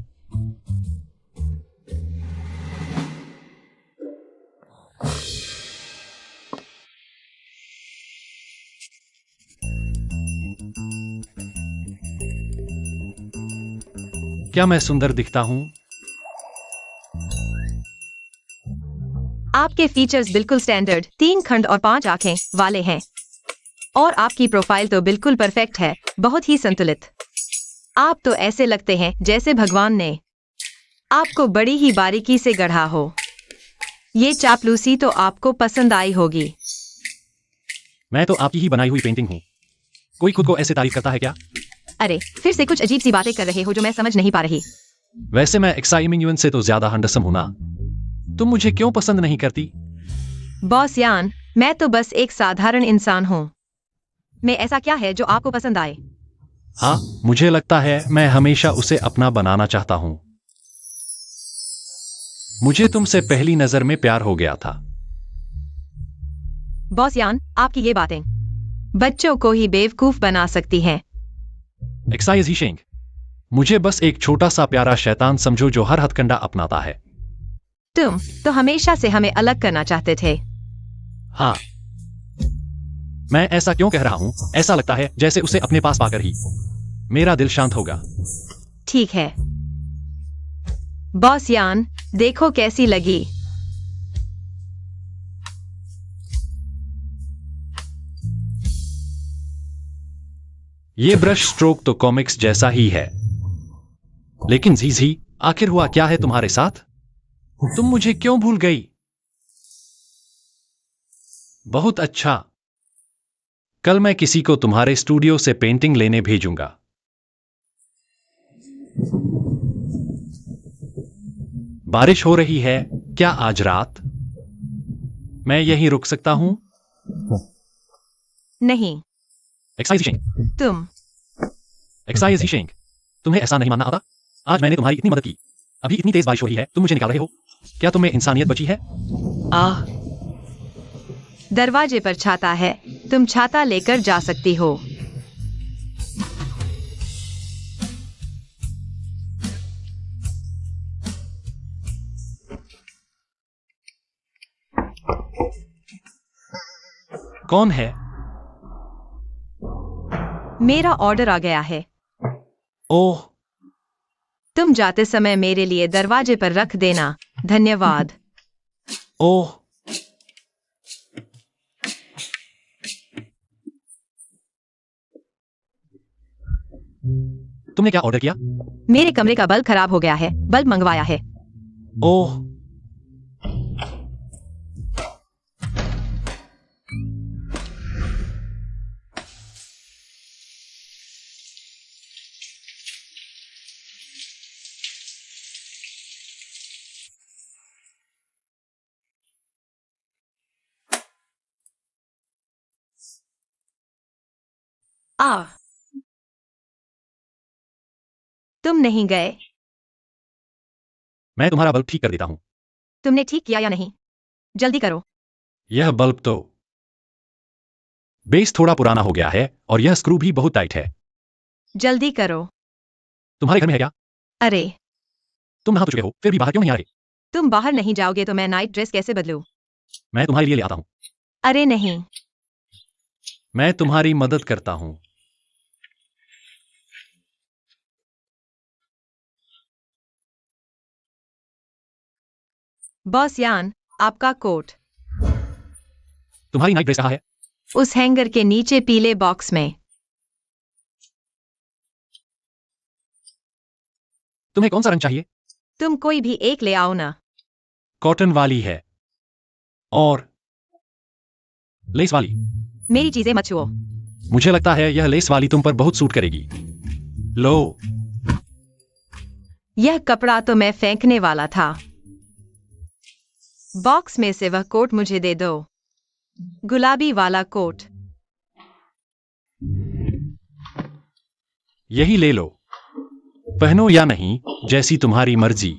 क्या मैं सुंदर दिखता हूं? आपके फीचर्स बिल्कुल स्टैंडर्ड 3 खंड और 5 आंखें वाले हैं। और आपकी प्रोफाइल तो बिल्कुल परफेक्ट है, बहुत ही संतुलित। आप तो ऐसे लगते हैं जैसे भगवान ने आपको बड़ी ही बारीकी से गढ़ा हो। ये चापलूसी तो आपको पसंद आई होगी। मैं तो आपकी ही बनाई हुई पेंटिंग हूं। कोई खुद को ऐसे तारीफ करता है क्या? अरे, फिर से कुछ अजीब सी बातें कर रहे हो जो मैं समझ नहीं पा रही। वैसे मैं एक्साइमिंग से तो ज्यादा हैंडसम हूं ना। तुम मुझे क्यों पसंद नहीं करती? बॉस यान, मैं तो बस एक साधारण इंसान हूँ। मैं ऐसा क्या है जो आपको पसंद आए? हाँ, मुझे लगता है मैं हमेशा उसे अपना बनाना चाहता हूं। मुझे तुमसे पहली नजर में प्यार हो गया था। बॉस यान, आपकी ये बातें बच्चों को ही बेवकूफ बना सकती हैं। एक्साइज ही शेंग। मुझे बस एक छोटा सा प्यारा शैतान समझो जो हर हथकंडा अपनाता है। तुम तो हमेशा से हमें अलग करना चाहते थे। हाँ, मैं ऐसा क्यों कह रहा हूं? ऐसा लगता है जैसे उसे अपने पास पाकर ही मेरा दिल शांत होगा। ठीक है बॉस यान, देखो कैसी लगी। ये ब्रश स्ट्रोक तो कॉमिक्स जैसा ही है। लेकिन जीजी, आखिर हुआ क्या है तुम्हारे साथ? तुम मुझे क्यों भूल गई? बहुत अच्छा। कल मैं किसी को तुम्हारे स्टूडियो से पेंटिंग लेने भेजूंगा। बारिश हो रही है क्या आज रात? मैं यहीं रुक सकता हूं? नहीं। एक्साइजिंग। तुम एक्साइजिंग। तुम्हें ऐसा नहीं मानना आता? आज मैंने तुम्हारी इतनी मदद की। अभी इतनी तेज बारिश हो रही है, तुम मुझे निकाल रहे हो? क्या तुम में इंसानियत बची है? आह, दरवाजे पर छाता है, तुम छाता लेकर जा सकती हो। कौन है? मेरा ऑर्डर आ गया है। ओह, तुम जाते समय मेरे लिए दरवाजे पर रख देना। धन्यवाद। ओह, तुमने क्या ऑर्डर किया? मेरे कमरे का बल्ब खराब हो गया है, बल्ब मंगवाया है। ओह, आ, तुम नहीं गए। मैं तुम्हारा बल्ब ठीक कर देता हूं। तुमने ठीक किया या नहीं? जल्दी करो। यह बल्ब तो बेस थोड़ा पुराना हो गया है और यह स्क्रू भी बहुत टाइट है। जल्दी करो। तुम्हारे घर में है क्या? अरे, तुम नहा तो चुके हो, फिर भी बाहर क्यों नहीं आ रहे? तुम बाहर नहीं जाओगे तो मैं नाइट ड्रेस कैसे बदलूं? मैं तुम्हारे लिए ले आता हूं। अरे नहीं। मैं तुम्हारी मदद करता हूं। बॉस यान, आपका कोट तुम्हारी नाइट ड्रेस कहाँ है? उस हैंगर के नीचे पीले बॉक्स में। तुम्हें कौन सा रंग चाहिए? तुम कोई भी एक ले आओ ना। कॉटन वाली है और लेस वाली। मेरी चीजें मत छुओ। मुझे लगता है यह लेस वाली तुम पर बहुत सूट करेगी। लो। यह कपड़ा तो मैं फेंकने वाला था। बॉक्स में से वह कोट मुझे दे दो। गुलाबी वाला कोट। यही ले लो, पहनो या नहीं, जैसी तुम्हारी मर्जी।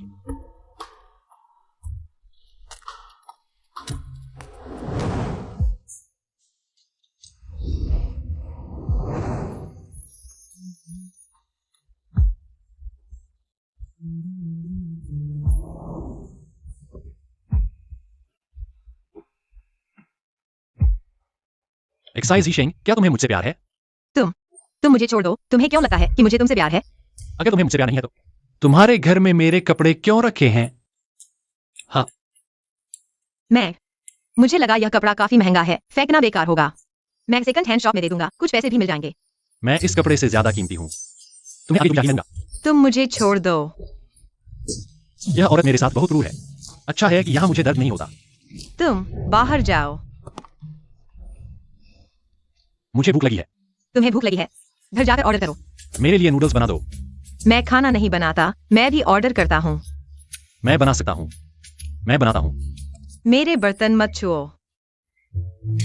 एक्साइज ही शेंग, क्या तुम्हें मुझसे प्यार है? तुम मुझे छोड़ दो। तुम्हें क्यों लगता है कि मुझे तुमसे प्यार है? अगर तुम्हें मुझसे प्यार नहीं है तो तुम्हारे घर में मेरे कपड़े क्यों रखे हैं? हाँ, मुझे लगा यह कपड़ा काफी महंगा है, फेंकना बेकार होगा। मैं सेकंड हैंड शॉप में दे दूंगा, कुछ पैसे भी मिल जाएंगे। मैं इस कपड़े से ज्यादा कीमती हूँ। तुम्हें आगे चाहिए? तुम मुझे छोड़ दो। यह औरत मेरे साथ बहुत क्रूर है। अच्छा है कि यहाँ मुझे दर्द नहीं होता। तुम बाहर जाओ। मुझे भूख लगी है। तुम्हें भूख लगी है? घर जाकर ऑर्डर करो। मेरे लिए नूडल्स बना दो। मैं खाना नहीं बनाता, मैं भी ऑर्डर करता हूँ। मैं बना सकता हूँ, मैं बनाता हूँ। मेरे बर्तन मत छुओ।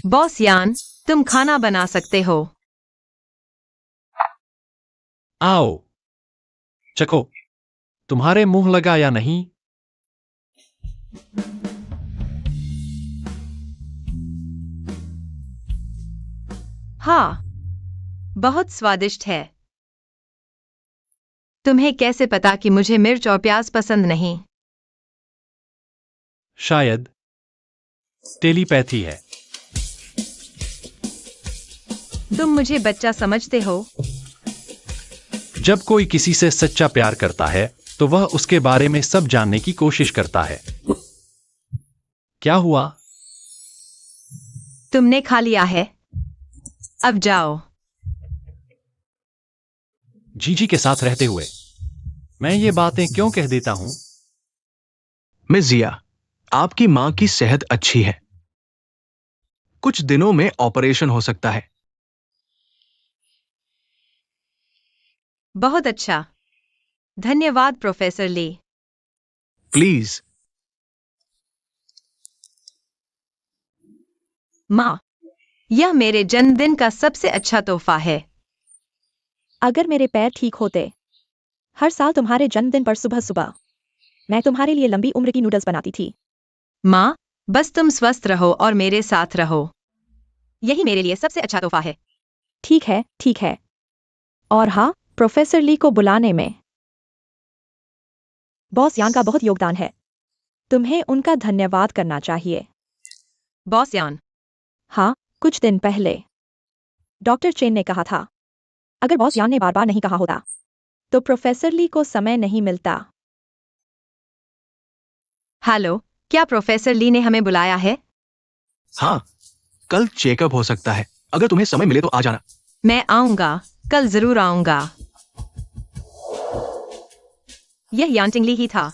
बॉस यान, तुम खाना बना सकते हो। आओ, चखो। तुम्हारे मुंह लगा या नहीं? हाँ, बहुत स्वादिष्ट है। तुम्हें कैसे पता कि मुझे मिर्च और प्याज पसंद नहीं? शायद टेलीपैथी है। तुम मुझे बच्चा समझते हो? जब कोई किसी से सच्चा प्यार करता है तो वह उसके बारे में सब जानने की कोशिश करता है। क्या हुआ? तुमने खा लिया है, अब जाओ। जीजी के साथ रहते हुए मैं ये बातें क्यों कह देता हूं? मिस जिया, आपकी मां की सेहत अच्छी है। कुछ दिनों में ऑपरेशन हो सकता है। बहुत अच्छा, धन्यवाद प्रोफेसर ली। प्लीज। माँ, यह मेरे जन्मदिन का सबसे अच्छा तोहफा है। अगर मेरे पैर ठीक होते, हर साल तुम्हारे जन्मदिन पर सुबह सुबह मैं तुम्हारे लिए लंबी उम्र की नूडल्स बनाती थी। माँ, बस तुम स्वस्थ रहो और मेरे साथ रहो। यही मेरे लिए सबसे अच्छा तोहफा है। ठीक है, ठीक है। और हाँ, प्रोफेसर ली को बुलाने में बॉस यान का बहुत योगदान है। तुम्हें उनका धन्यवाद करना चाहिए। बॉस यान, हाँ, कुछ दिन पहले डॉक्टर चेन ने कहा था, अगर बॉस यान ने बार बार नहीं कहा होता तो प्रोफेसर ली को समय नहीं मिलता। हेलो, क्या प्रोफेसर ली ने हमें बुलाया है? हाँ, कल चेकअप हो सकता है। अगर तुम्हें समय मिले तो आ जाना। मैं आऊंगा, कल जरूर आऊंगा। यह यांटिंगली ही था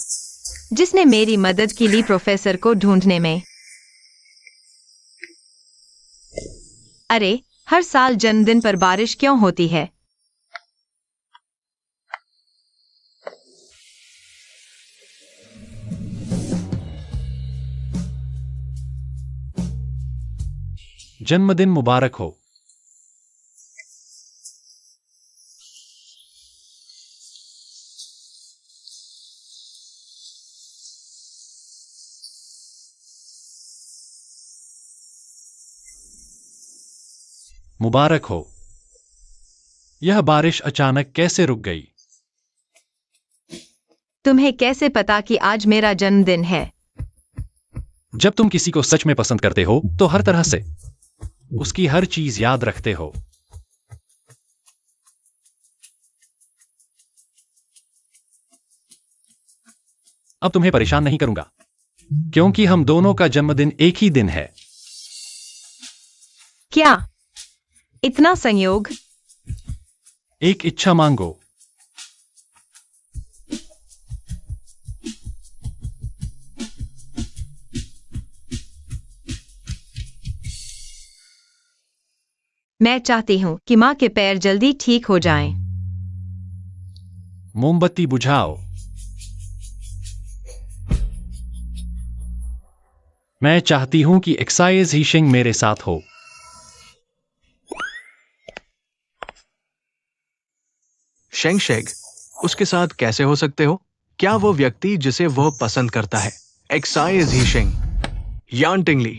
जिसने मेरी मदद की ली प्रोफेसर को ढूंढने में। अरे, हर साल जन्मदिन पर बारिश क्यों होती है? जन्मदिन मुबारक हो। मुबारक हो। यह बारिश अचानक कैसे रुक गई? तुम्हें कैसे पता कि आज मेरा जन्मदिन है? जब तुम किसी को सच में पसंद करते हो तो हर तरह से उसकी हर चीज याद रखते हो। अब तुम्हें परेशान नहीं करूंगा क्योंकि हम दोनों का जन्मदिन एक ही दिन है। क्या इतना संयोग? एक इच्छा मांगो। मैं चाहती हूँ कि माँ के पैर जल्दी ठीक हो जाएं। मोमबत्ती बुझाओ। मैं चाहती हूं कि एक्साइज हीशिंग मेरे साथ हो। शेंगशेग, उसके साथ कैसे हो सकते हो? क्या वो व्यक्ति जिसे वह पसंद करता है? एक्साई झीशेंग, यान टिंगली।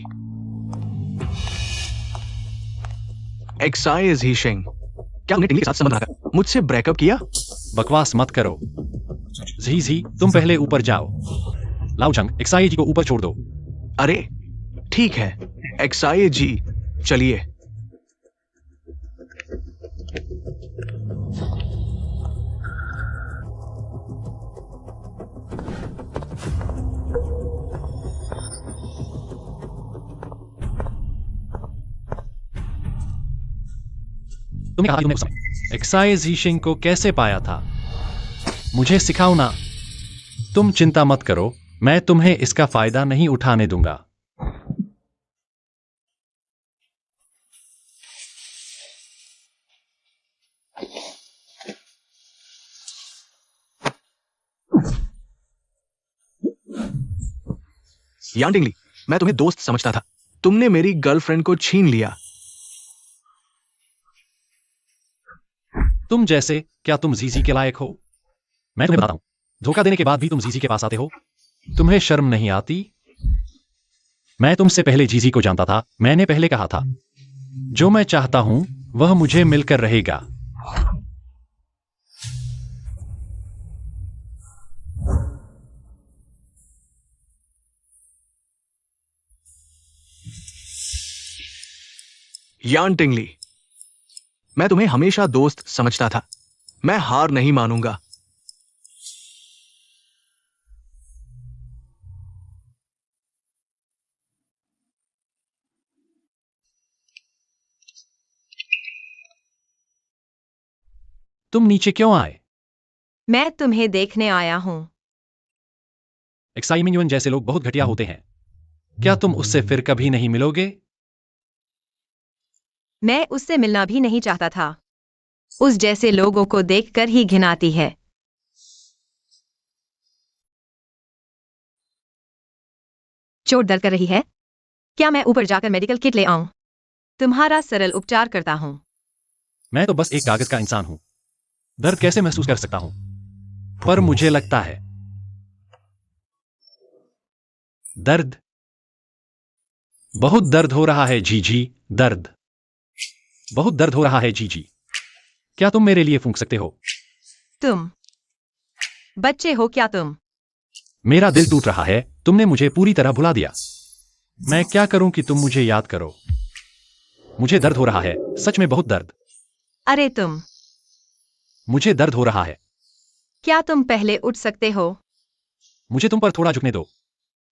एक्साई झीशेंग, क्या उन्हें टिंगली के साथ संबंध रखा? मुझसे ब्रेकअप किया? बकवास मत करो। जी तुम पहले ऊपर जाओ। लाउचंग, एक्साई जी को ऊपर छोड़ दो। अरे ठीक है एक्साई जी, चलिए। तुमने कहा कि तुमने उस समय एक्साई झीशिंग को कैसे पाया था? मुझे सिखाओ ना। तुम चिंता मत करो, मैं तुम्हें इसका फायदा नहीं उठाने दूंगा। यान टिंगली, मैं तुम्हें दोस्त समझता था, तुमने मेरी गर्लफ्रेंड को छीन लिया। तुम जैसे, क्या तुम जीजी के लायक हो? मैं तुम्हें बताता हूं, धोखा देने के बाद भी तुम जीजी के पास आते हो? तुम्हें शर्म नहीं आती? मैं तुमसे पहले जीजी को जानता था। मैंने पहले कहा था, जो मैं चाहता हूं वह मुझे मिलकर रहेगा। यान टिंगली, मैं तुम्हें हमेशा दोस्त समझता था, मैं हार नहीं मानूंगा। तुम नीचे क्यों आए? मैं तुम्हें देखने आया हूं। एक्साई मिंगयुन जैसे लोग बहुत घटिया होते हैं। क्या तुम उससे फिर कभी नहीं मिलोगे? मैं उससे मिलना भी नहीं चाहता था। उस जैसे लोगों को देखकर ही घिन आती है। चोट दर्द कर रही है? क्या मैं ऊपर जाकर मेडिकल किट ले आऊं? तुम्हारा सरल उपचार करता हूं। मैं तो बस एक कागज का इंसान हूं। दर्द कैसे महसूस कर सकता हूं? पर मुझे लगता है दर्द, बहुत दर्द हो रहा है जीजी। दर्द, बहुत दर्द हो रहा है जीजी। क्या तुम मेरे लिए फूंक सकते हो? तुम बच्चे हो क्या तुम? मेरा दिल टूट रहा है। तुमने मुझे पूरी तरह भुला दिया। मैं क्या करूं कि तुम मुझे याद करो? मुझे दर्द हो रहा है, सच में बहुत दर्द। अरे तुम, मुझे दर्द हो रहा है। क्या तुम पहले उठ सकते हो? मुझे तुम पर थोड़ा झुकने दो।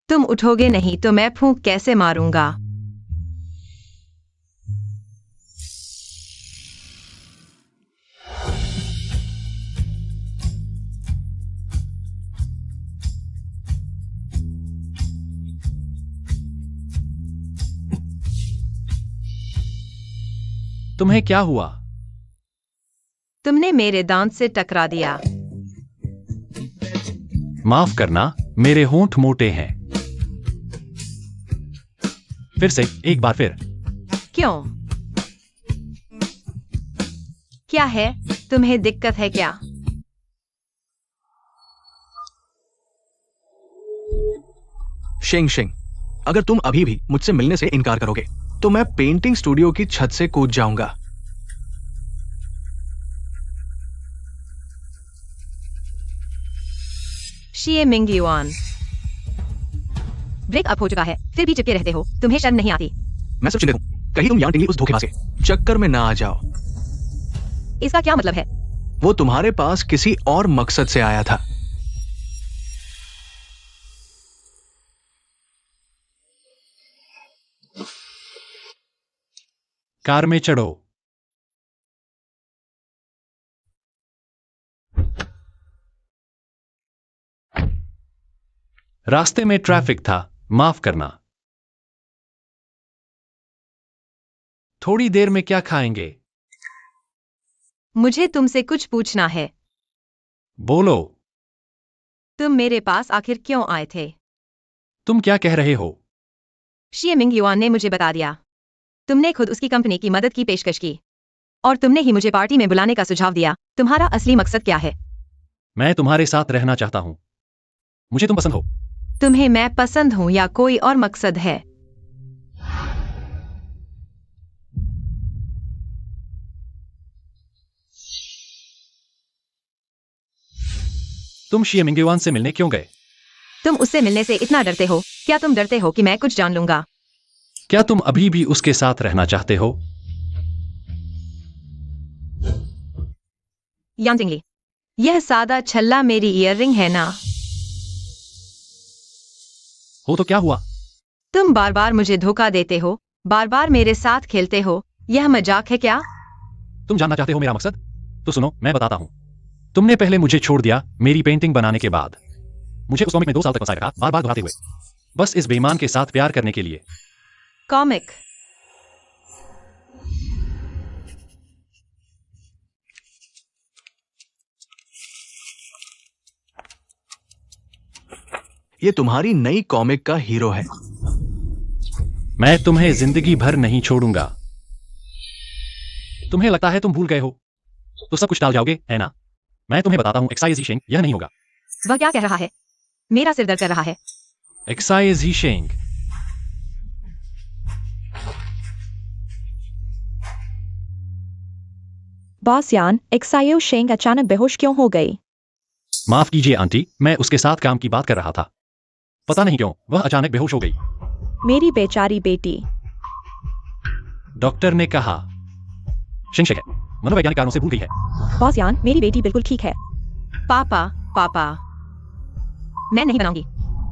तुम उठोगे नहीं तो मैं फूंक कैसे मारूंगा? तुम्हें क्या हुआ? तुमने मेरे दांत से टकरा दिया। माफ करना, मेरे होंठ मोटे हैं। फिर से, एक बार फिर। क्यों? क्या है? तुम्हें दिक्कत है क्या? शेंग शेंग, अगर तुम अभी भी मुझसे मिलने से इनकार करोगे तो मैं पेंटिंग स्टूडियो की छत से कूद जाऊंगा। शिए मिंगयुआन, ब्रेकअप हो चुका है, फिर भी चिपके रहते हो। तुम्हें शर्म नहीं आती? मैं सिर्फ चिंतित हूं, कहीं तुम यान टिंगली उस धोखेबाज के चक्कर में ना आ जाओ। इसका क्या मतलब है? वो तुम्हारे पास किसी और मकसद से आया था। कार में चढ़ो। रास्ते में ट्रैफिक था, माफ करना। थोड़ी देर में क्या खाएंगे? मुझे तुमसे कुछ पूछना है। बोलो। तुम मेरे पास आखिर क्यों आए थे? तुम क्या कह रहे हो? शिए मिंगयुआन ने मुझे बता दिया। तुमने खुद उसकी कंपनी की मदद की पेशकश की। और तुमने ही मुझे पार्टी में बुलाने का सुझाव दिया। तुम्हारा असली मकसद क्या है? मैं तुम्हारे साथ रहना चाहता हूँ। मुझे तुम पसंद हो। तुम्हें मैं पसंद हूँ या कोई और मकसद है? तुम शिया मिंगयुआन से मिलने क्यों गए? तुम उससे मिलने से इतना डरते हो? क्या तुम डरते हो कि मैं कुछ जान लूंगा? क्या तुम अभी भी उसके साथ रहना चाहते हो? यांजिंगली, यह सादा छल्ला मेरी ईयररिंग है ना? हो तो क्या हुआ? तुम बार बार मुझे धोखा देते हो, बार बार मेरे साथ खेलते हो। यह मजाक है क्या? तुम जानना चाहते हो मेरा मकसद? तो सुनो, मैं बताता हूँ। तुमने पहले मुझे छोड़ दिया मेरी पेंटिंग बनाने के बाद। मुझे उस कॉमिक में 2 साल तक फंसाए रखा, बार बार दोहराते हुए, बस इस बेईमान के साथ प्यार करने के लिए। कॉमिक? ये तुम्हारी नई कॉमिक का हीरो है। मैं तुम्हें जिंदगी भर नहीं छोड़ूंगा। तुम्हें लगता है तुम भूल गए हो तो सब कुछ टाल जाओगे, है ना? मैं तुम्हें बताता हूं, एक्साइज शेंग, यह नहीं होगा। वह क्या कह रहा है? मेरा सिर दर्द कर रहा है। एक्साइज शेंग। बॉस यान, एक्सायो शेंग अचानक बेहोश क्यों हो गई? माफ कीजिए आंटी, मैं उसके साथ काम की बात कर रहा था। पता नहीं क्यों वह अचानक बेहोश हो गई। मेरी बेचारी बेटी। डॉक्टर ने कहा शिंगशेक है, मनोवैज्ञानिक कारणों से भूल गई है। बॉस यान, मेरी बेटी बिल्कुल ठीक है। पापा, पापा, मैं नहीं बनाऊंगी।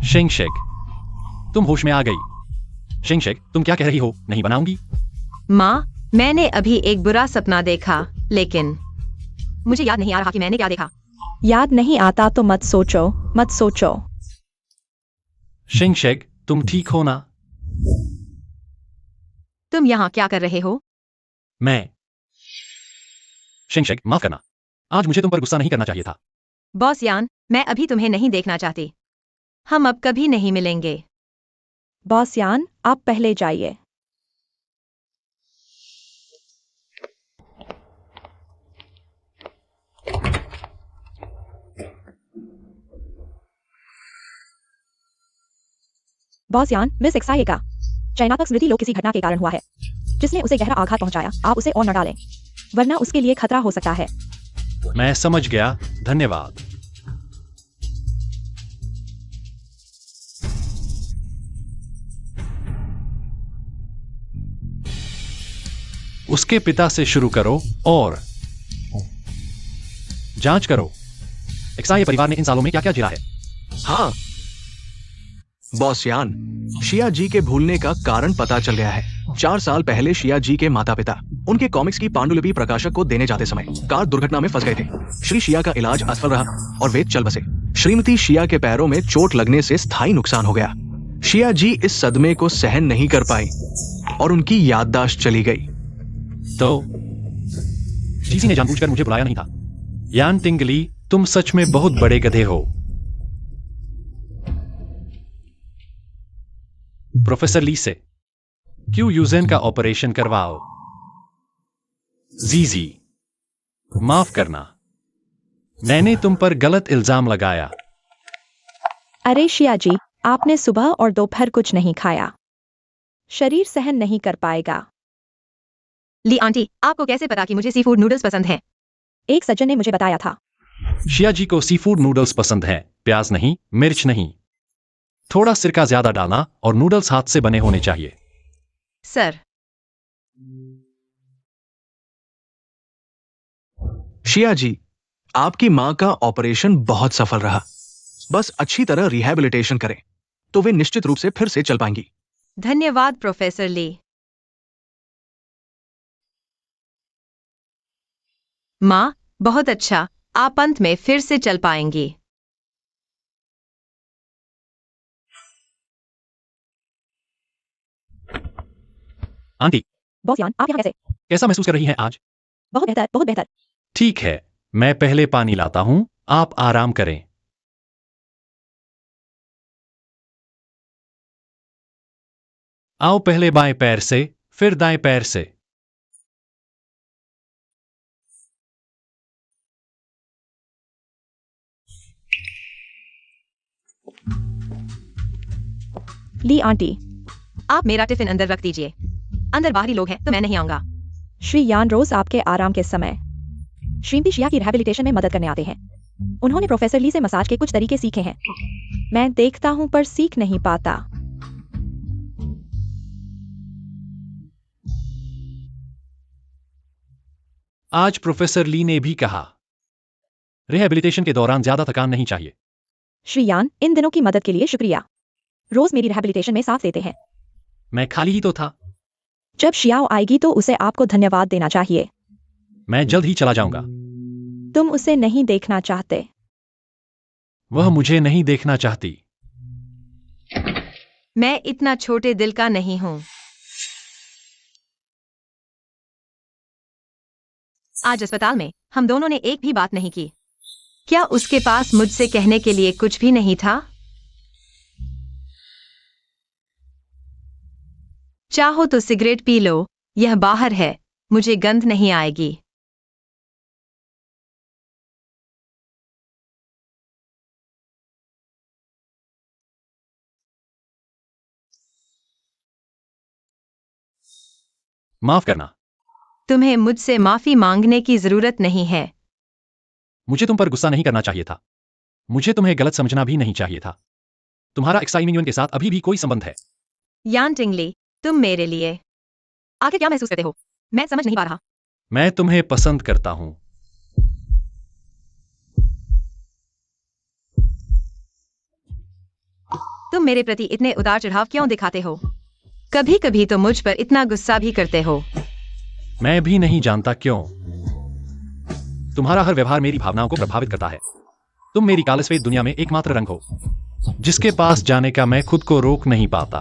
शिंगशेक, तुम होश में आ गई। शिंगशेक, तुम क्या कह रही हो? नहीं बनाऊंगी? माँ, मैंने अभी एक बुरा सपना देखा, लेकिन मुझे याद नहीं आ रहा कि मैंने क्या देखा। याद नहीं आता तो मत सोचो, मत सोचो। शिंगशेक, तुम ठीक हो ना? तुम यहाँ क्या कर रहे हो? मैं शिंगशेक, माफ करना, आज मुझे तुम पर गुस्सा नहीं करना चाहिए था। बॉस यान, मैं अभी तुम्हें नहीं देखना चाहती। हम अब कभी नहीं मिलेंगे। बॉस यान, आप पहले जाइए। बॉस यान, मिस एक्साये का चयनात्मक स्मृति लोग किसी घटना के कारण हुआ है जिसने उसे गहरा आघात पहुंचाया। आप उसे और न डालें, वरना उसके लिए खतरा हो सकता है। मैं समझ गया, धन्यवाद। उसके पिता से शुरू करो और जांच करो। एक्साये परिवार ने इन सालों में क्या क्या झेला है। हाँ बॉस यान, शिया जी के भूलने का कारण पता चल गया है। 4 साल पहले शिया जी के माता पिता उनके कॉमिक्स की पांडुलिपि प्रकाशक को देने जाते समय कार दुर्घटना में फंस गए थे। श्री शिया का इलाज असफल रहा और वे चल बसे। श्रीमती शिया के पैरों में चोट लगने से स्थायी नुकसान हो गया। शिया जी इस सदमे को सहन नहीं कर पाई और उनकी याददाश्त चली गई। तो जीसी ने जानबूझकर मुझे बुलाया नहीं था। यान टिंगली, तुम सच में बहुत बड़े गधे हो। प्रोफेसर ली से क्यू यूजेन का ऑपरेशन करवाओ। जीजी, माफ करना, मैंने तुम पर गलत इल्जाम लगाया। अरे शिया जी, आपने सुबह और दोपहर कुछ नहीं खाया, शरीर सहन नहीं कर पाएगा। ली आंटी, आपको कैसे पता कि मुझे सी फूड नूडल्स पसंद हैं? एक सज्जन ने मुझे बताया था। शिया जी को सी फूड नूडल्स पसंद है, प्याज नहीं, मिर्च नहीं। थोड़ा सिरका ज्यादा डालना और नूडल्स हाथ से बने होने चाहिए। सर, शिया जी, आपकी मां का ऑपरेशन बहुत सफल रहा। बस अच्छी तरह रिहैबिलिटेशन करें तो वे निश्चित रूप से फिर से चल पाएंगी। धन्यवाद प्रोफेसर ली। माँ, बहुत अच्छा, आप अंत में फिर से चल पाएंगी। आंटी, बॉस यान, आप यहाँ कैसे? कैसा महसूस कर रही हैं आज? बहुत बेहतर, बहुत बेहतर। ठीक है, मैं पहले पानी लाता हूं, आप आराम करें। आओ, पहले बाएं पैर से, फिर दाएं पैर से। ली आंटी। आप मेरा टिफिन अंदर रख दीजिए। अंदर बाहरी लोग हैं तो मैं नहीं आऊंगा। श्री यान रोज आपके आराम के समय श्रीमती शिया की रिहैबिलिटेशन में मदद करने आते हैं। उन्होंने प्रोफेसर ली से मसाज के कुछ तरीके सीखे हैं। मैं देखता हूं पर सीख नहीं पाता। आज प्रोफेसर ली ने भी कहा, रिहैबिलिटेशन के दौरान ज्यादा थकान नहीं चाहिए। श्री यान, इन दिनों की मदद के लिए शुक्रिया। रोज मेरी रिहैबिलिटेशन में साथ देते हैं। मैं खाली ही तो था। जब शियाओ आएगी तो उसे आपको धन्यवाद देना चाहिए। मैं जल्द ही चला जाऊंगा। तुम उसे नहीं देखना चाहते। वह मुझे नहीं देखना चाहती। मैं इतना छोटे दिल का नहीं हूं। आज अस्पताल में हम दोनों ने एक भी बात नहीं की। क्या उसके पास मुझसे कहने के लिए कुछ भी नहीं था? चाहो तो सिगरेट पी लो, यह बाहर है, मुझे गंध नहीं आएगी। माफ करना। तुम्हें मुझसे माफी मांगने की जरूरत नहीं है। मुझे तुम पर गुस्सा नहीं करना चाहिए था। मुझे तुम्हें गलत समझना भी नहीं चाहिए था। तुम्हारा एक्साइमिंग के साथ अभी भी कोई संबंध है। यान टिंगली, तुम मेरे लिए आखिर क्या महसूस करते हो? मैं समझ नहीं पा रहा। मैं तुम्हें पसंद करता हूं। तुम मेरे प्रति इतने उतार चढ़ाव क्यों दिखाते हो? कभी कभी तो मुझ पर इतना गुस्सा भी करते हो। मैं भी नहीं जानता क्यों। तुम्हारा हर व्यवहार मेरी भावनाओं को प्रभावित करता है। तुम मेरी कालसफेद दुनिया में एकमात्र रंग हो जिसके पास जाने का मैं खुद को रोक नहीं पाता।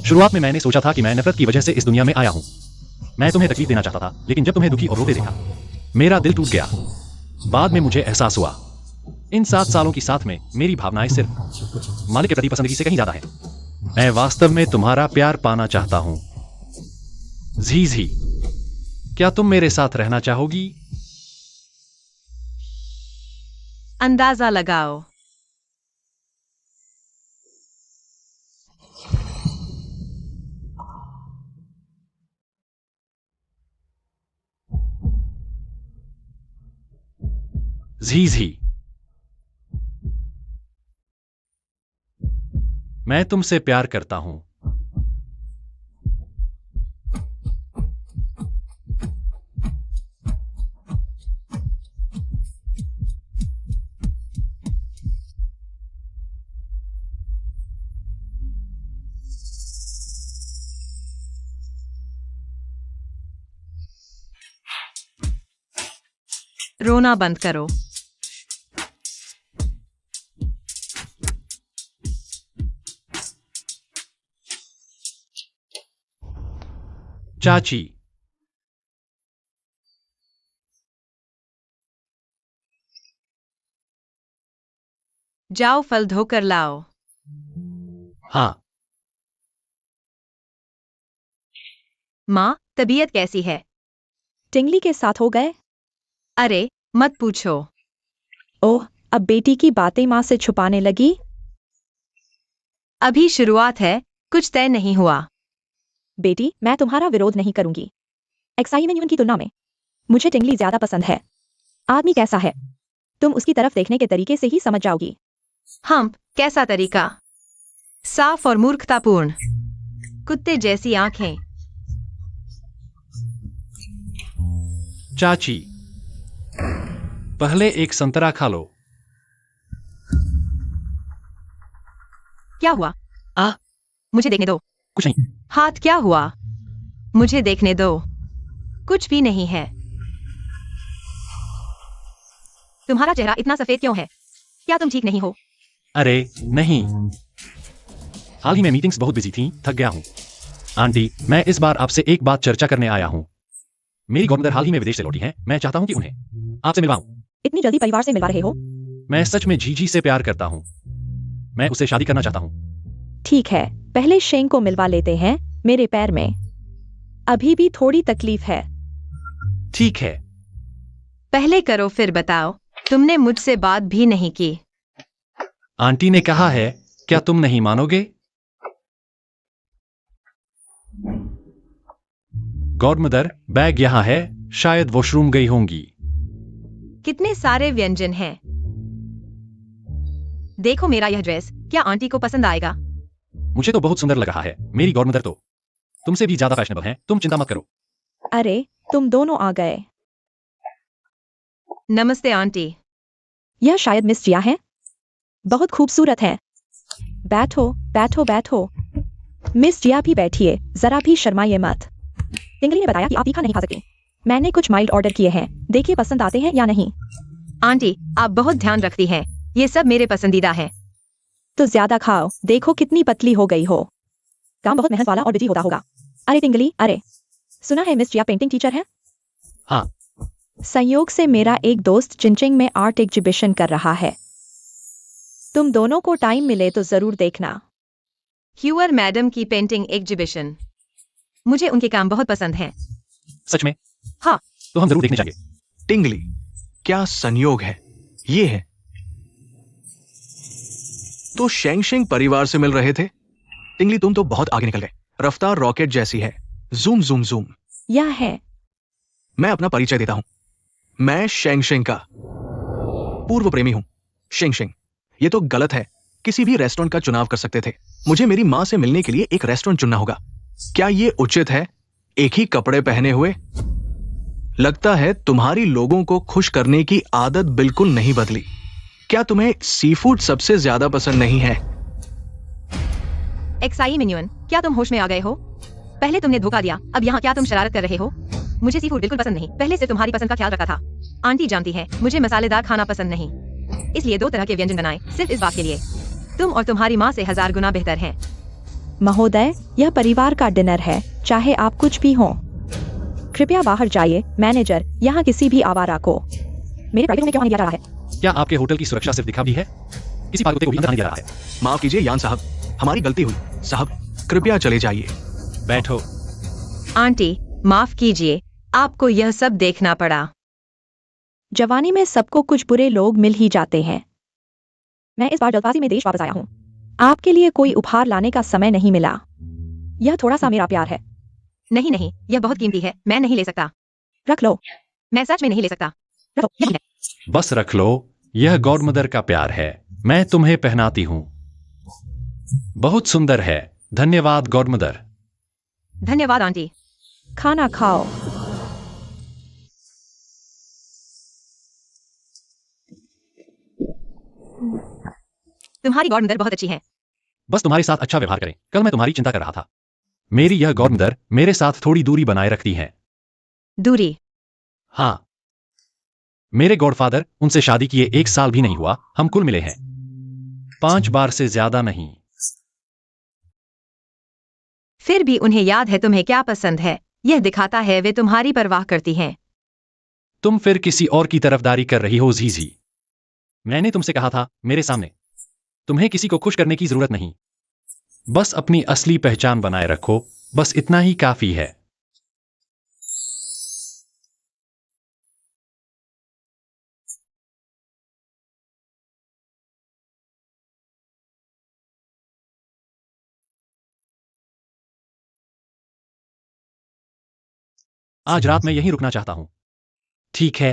शुरुआत में मैंने सोचा था कि मैं नफरत की वजह से इस दुनिया में आया हूं। मैं तुम्हें तकलीफ देना चाहता था, लेकिन जब तुम्हें दुखी और रोते देखा, मेरा दिल टूट गया। बाद में मुझे एहसास हुआ, इन 7 सालों की साथ में मेरी भावनाएं सिर्फ मालिक के प्रति पसंदगी से कहीं ज्यादा है। मैं वास्तव में तुम्हारा प्यार पाना चाहता हूं। झी, क्या तुम मेरे साथ रहना चाहोगी? अंदाजा लगाओ। झी, मैं तुमसे प्यार करता हूं। रोना बंद करो। चाची, जाओ फल धोकर लाओ। हाँ। माँ, तबीयत कैसी है? टिंगली के साथ हो गए? अरे मत पूछो। ओह, अब बेटी की बातें माँ से छुपाने लगी? अभी शुरुआत है, कुछ तय नहीं हुआ। बेटी, मैं तुम्हारा विरोध नहीं करूंगी। एक्साइमिंग की तुलना में मुझे टिंगली ज्यादा पसंद है। आदमी कैसा है, तुम उसकी तरफ देखने के तरीके से ही समझ जाओगी। हम्प, कैसा तरीका? साफ और मूर्खतापूर्ण, कुत्ते जैसी आंखें। चाची, पहले एक संतरा खा लो। क्या हुआ? मुझे देखने दो। कुछ नहीं। हाथ क्या हुआ? मुझे देखने दो। कुछ भी नहीं है। तुम्हारा चेहरा इतना सफेद क्यों है? क्या तुम ठीक नहीं हो? अरे नहीं, हाल ही में मीटिंग्स बहुत बिजी थी, थक गया हूं। आंटी, मैं इस बार आपसे एक बात चर्चा करने आया हूं। मेरी गॉडमदर हाल ही में विदेश से लौटी हैं। मैं चाहता हूं कि उन्हें आपसे मिलवाऊं। इतनी जल्दी परिवार से मिलवा रहे हो? मैं सच में झी से प्यार करता हूं। मैं उससे शादी करना चाहता हूं। ठीक है, पहले शेंग को मिलवा लेते हैं। मेरे पैर में अभी भी थोड़ी तकलीफ है। ठीक है। पहले करो फिर बताओ। तुमने मुझसे बात भी नहीं की। आंटी ने कहा है, क्या तुम नहीं मानोगे? गॉडमदर, बैग यहाँ है, शायद वॉशरूम गई होंगी। कितने सारे व्यंजन हैं। देखो मेरा यह ड्रेस, क्या आंटी को पसंद आएगा? मुझे तो बहुत सुंदर लग रहा है। मेरी गॉडमदर तो तुमसे भी ज्यादा फैशनेबल है, तुम चिंता मत करो। अरे तुम दोनों आ गए। नमस्ते आंटी। यह शायद मिस जिया है। बहुत खूबसूरत है। बैठो बैठो बैठो। मिस जिया भी बैठिए, जरा भी शर्माइए मत। टिंगली ने बताया कि आप तीखा नहीं खा सकती। मैंने कुछ माइल्ड ऑर्डर किए हैं, देखिए पसंद आते हैं या नहीं। आंटी, आप बहुत ध्यान रखती हैं, ये सब मेरे पसंदीदा है। तो ज्यादा खाओ, देखो कितनी पतली हो गई हो। काम बहुत मेहनत वाला और बिजी होता होगा। अरे टिंगली, अरे सुना है मिस जिया पेंटिंग टीचर है? हाँ। संयोग से मेरा एक दोस्त चिंचिंग में आर्ट एग्जीबिशन कर रहा है। तुम दोनों को टाइम मिले तो जरूर देखना। ह्यूअर मैडम की पेंटिंग एग्जीबिशन, मुझे उनके काम बहुत पसंद हैं। सच में? हाँ। तो हम जरूर देखने जाएंगे। टिंगली, क्या संयोग है। ये है तो शेंगशेंग परिवार से मिल रहे थे। टिंगली, तुम तो बहुत आगे निकल गए। रफ्तार रॉकेट जैसी है। Zoom zoom zoom. यह है। मैं अपना परिचय देता हूं। मैं शेंगशेंग का पूर्व प्रेमी हूं। शेंगशेंग, ये तो गलत है। किसी भी रेस्टोरेंट का चुनाव कर सकते थे। मुझे मेरी मां से मिलने के लिए एक रेस्टोरेंट चुनना होगा। क्या ये उचित है? एक ही कपड़े पहने हुए। लगता है तुम्हारी लोगों को खुश करने की आदत बिल्कुल नहीं बदली। क्या तुम्हें सी फूड सबसे ज्यादा पसंद नहीं है? एक्साई मिन्युअन, क्या तुम होश में आ गए हो? पहले तुमने धोखा दिया, अब यहाँ क्या तुम शरारत कर रहे हो? मुझे सी फूड बिल्कुल पसंद नहीं। पहले से तुम्हारी पसंद का ख्याल रखा था। आंटी जानती है, मुझे मसालेदार खाना पसंद नहीं, इसलिए 2 तरह के व्यंजन बनाए, सिर्फ इस बात के लिए। तुम और तुम्हारी माँ से 1000 गुना बेहतर हैं। महोदय, यह परिवार का डिनर है, चाहे आप कुछ भी हो। कृपया बाहर जाइए। मैनेजर, यहाँ किसी भी आवारा को मेरे प्राइवेट में क्यों आने दिया जा रहा है? क्या आपके होटल की सुरक्षा सिर्फ दिखा भी है? किसी पागल कुत्ते को भी अंदर नहीं दिया रहा है। माफ कीजिए यान साहब, हमारी गलती हुई। साहब, कृपया चले जाइए। बैठो। आंटी, माफ कीजिए, आपको यह सब देखना पड़ा। जवानी में सबको कुछ बुरे लोग मिल ही जाते हैं। मैं इस बार जल्दबाजी में देश वापस आया हूँ। आपके लिए कोई उपहार लाने का समय नहीं मिला। यह थोड़ा सा मेरा प्यार है। नहीं नहीं, यह बहुत कीमती है, मैं नहीं ले सकता। रख लो। मैं सच में नहीं ले सकता। रख लो, यही है। बस रख लो, यह गॉडमदर का प्यार है। मैं तुम्हें पहनाती हूँ। बहुत सुंदर है। धन्यवाद गॉडमदर। धन्यवाद आंटी। खाना खाओ। तुम्हारी गॉडमदर बहुत अच्छी है। बस तुम्हारे साथ अच्छा व्यवहार करें। कल मैं तुम्हारी चिंता कर रहा था। मेरी यह गॉडमदर मेरे साथ थोड़ी दूरी बनाए रखती है। दूरी? हाँ। मेरे गॉडफादर, उनसे शादी किए 1 साल भी नहीं हुआ। हम कुल मिले हैं 5 बार से ज्यादा नहीं। फिर भी उन्हें याद है तुम्हें क्या पसंद है। यह दिखाता है वे तुम्हारी परवाह करती हैं। तुम फिर किसी और की तरफदारी कर रही हो जीजी। मैंने तुमसे कहा था मेरे सामने, तुम्हें किसी को खुश करने की जरूरत नहीं। बस अपनी असली पहचान बनाए रखो, बस इतना ही काफी है। आज रात मैं यहीं रुकना चाहता हूं। ठीक है।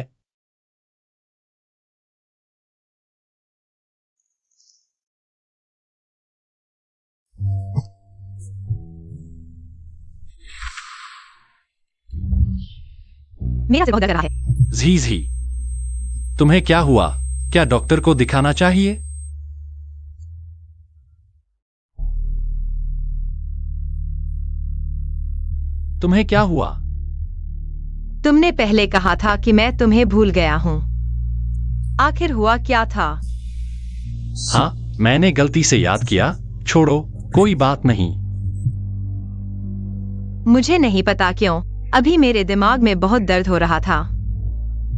मेरा से बहुत लग रहा है। झी, तुम्हें क्या हुआ? क्या डॉक्टर को दिखाना चाहिए? तुम्हें क्या हुआ? तुमने पहले कहा था कि मैं तुम्हें भूल गया हूँ। आखिर हुआ क्या था? हाँ, मैंने गलती से याद किया। छोड़ो, कोई बात नहीं। मुझे नहीं पता क्यों, अभी मेरे दिमाग में बहुत दर्द हो रहा था।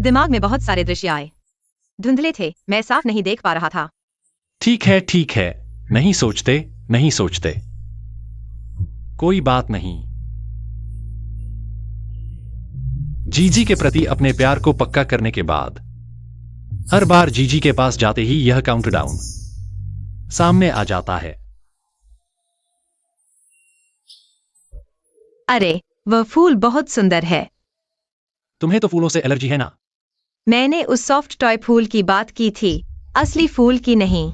दिमाग में बहुत सारे दृश्य आए। धुंधले थे, मैं साफ नहीं देख पा रहा था। ठीक है। नहीं सोचते। कोई बात नहीं। जीजी के प्रति अपने प्यार को पक्का करने के बाद हर बार जीजी के पास जाते ही यह काउंटडाउन सामने आ जाता है। अरे, वह फूल बहुत सुंदर है। तुम्हें तो फूलों से एलर्जी है ना? मैंने उस सॉफ्ट टॉय फूल की बात की थी, असली फूल की नहीं।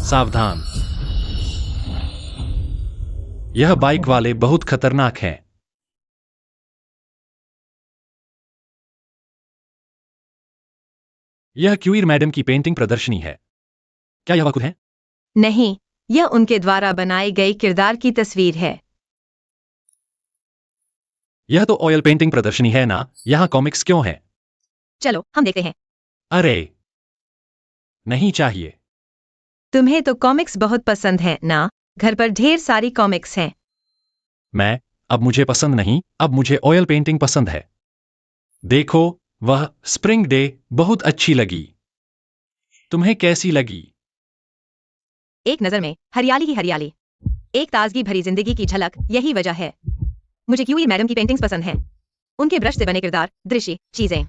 सावधान, यह बाइक वाले बहुत खतरनाक हैं। यह क्यूर मैडम की पेंटिंग प्रदर्शनी है। क्या यह वह खुद है? नहीं, यह उनके द्वारा बनाई गई किरदार की तस्वीर है। यह तो ऑयल पेंटिंग प्रदर्शनी है ना? यहाँ कॉमिक्स क्यों है? चलो हम देखते हैं। अरे नहीं चाहिए। तुम्हें तो कॉमिक्स बहुत पसंद है ना? घर पर ढेर सारी कॉमिक्स हैं। अब मुझे पसंद नहीं, अब मुझे ऑयल पेंटिंग पसंद है। देखो, वह स्प्रिंग डे बहुत अच्छी लगी। तुम्हें कैसी लगी? एक नजर में हरियाली ही हरियाली, एक ताजगी भरी जिंदगी की झलक, यही वजह है मुझे क्यूई मैडम की पेंटिंग्स पसंद हैं। उनके ब्रश से बने किरदार, दृश्य, चीजें,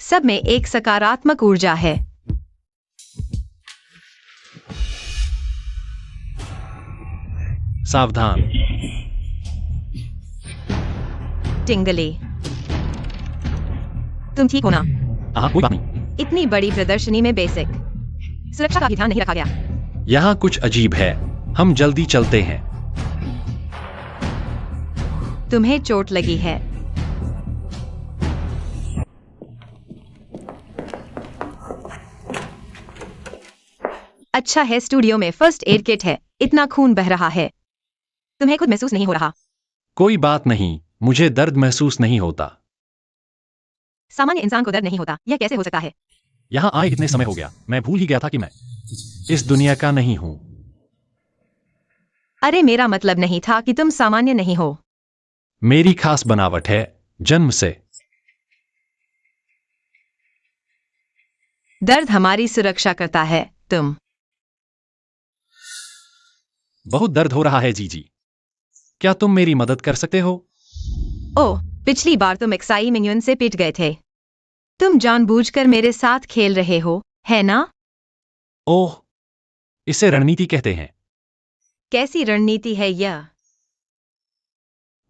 सब में एक सकारात्मक ऊर्जा है। सावधान, टिंगली, तुम ठीक हो ना? कोई बात नहीं। इतनी बड़ी प्रदर्शनी में बेसिक सुरक्षा का भी ध्यान नहीं रखा गया। यहाँ कुछ अजीब है। हम जल्दी चलते हैं। तुम्हें चोट लगी है। अच्छा है, स्टूडियो में फर्स्ट एड किट है। इतना खून बह रहा है, तुम्हें खुद महसूस नहीं हो रहा? कोई बात नहीं, मुझे दर्द महसूस नहीं होता। सामान्य इंसान को दर्द नहीं होता, यह कैसे हो सकता है? यहाँ आए इतने समय हो गया, मैं भूल ही गया था कि मैं इस दुनिया का नहीं हूँ। अरे मेरा मतलब नहीं था कि तुम सामान्य नहीं हो। मेरी खास बनावट है, जन्म से। दर्द हमारी सुरक्षा करता है। तुम बहुत दर्द हो रहा है जीजी। क्या तुम मेरी मदद कर सकते हो? ओह, पिछली बार तुम एक्साई मिन्युन से पिट गए थे। तुम जानबूझकर मेरे साथ खेल रहे हो, है ना? ओह, इसे रणनीति कहते हैं। कैसी रणनीति है यह?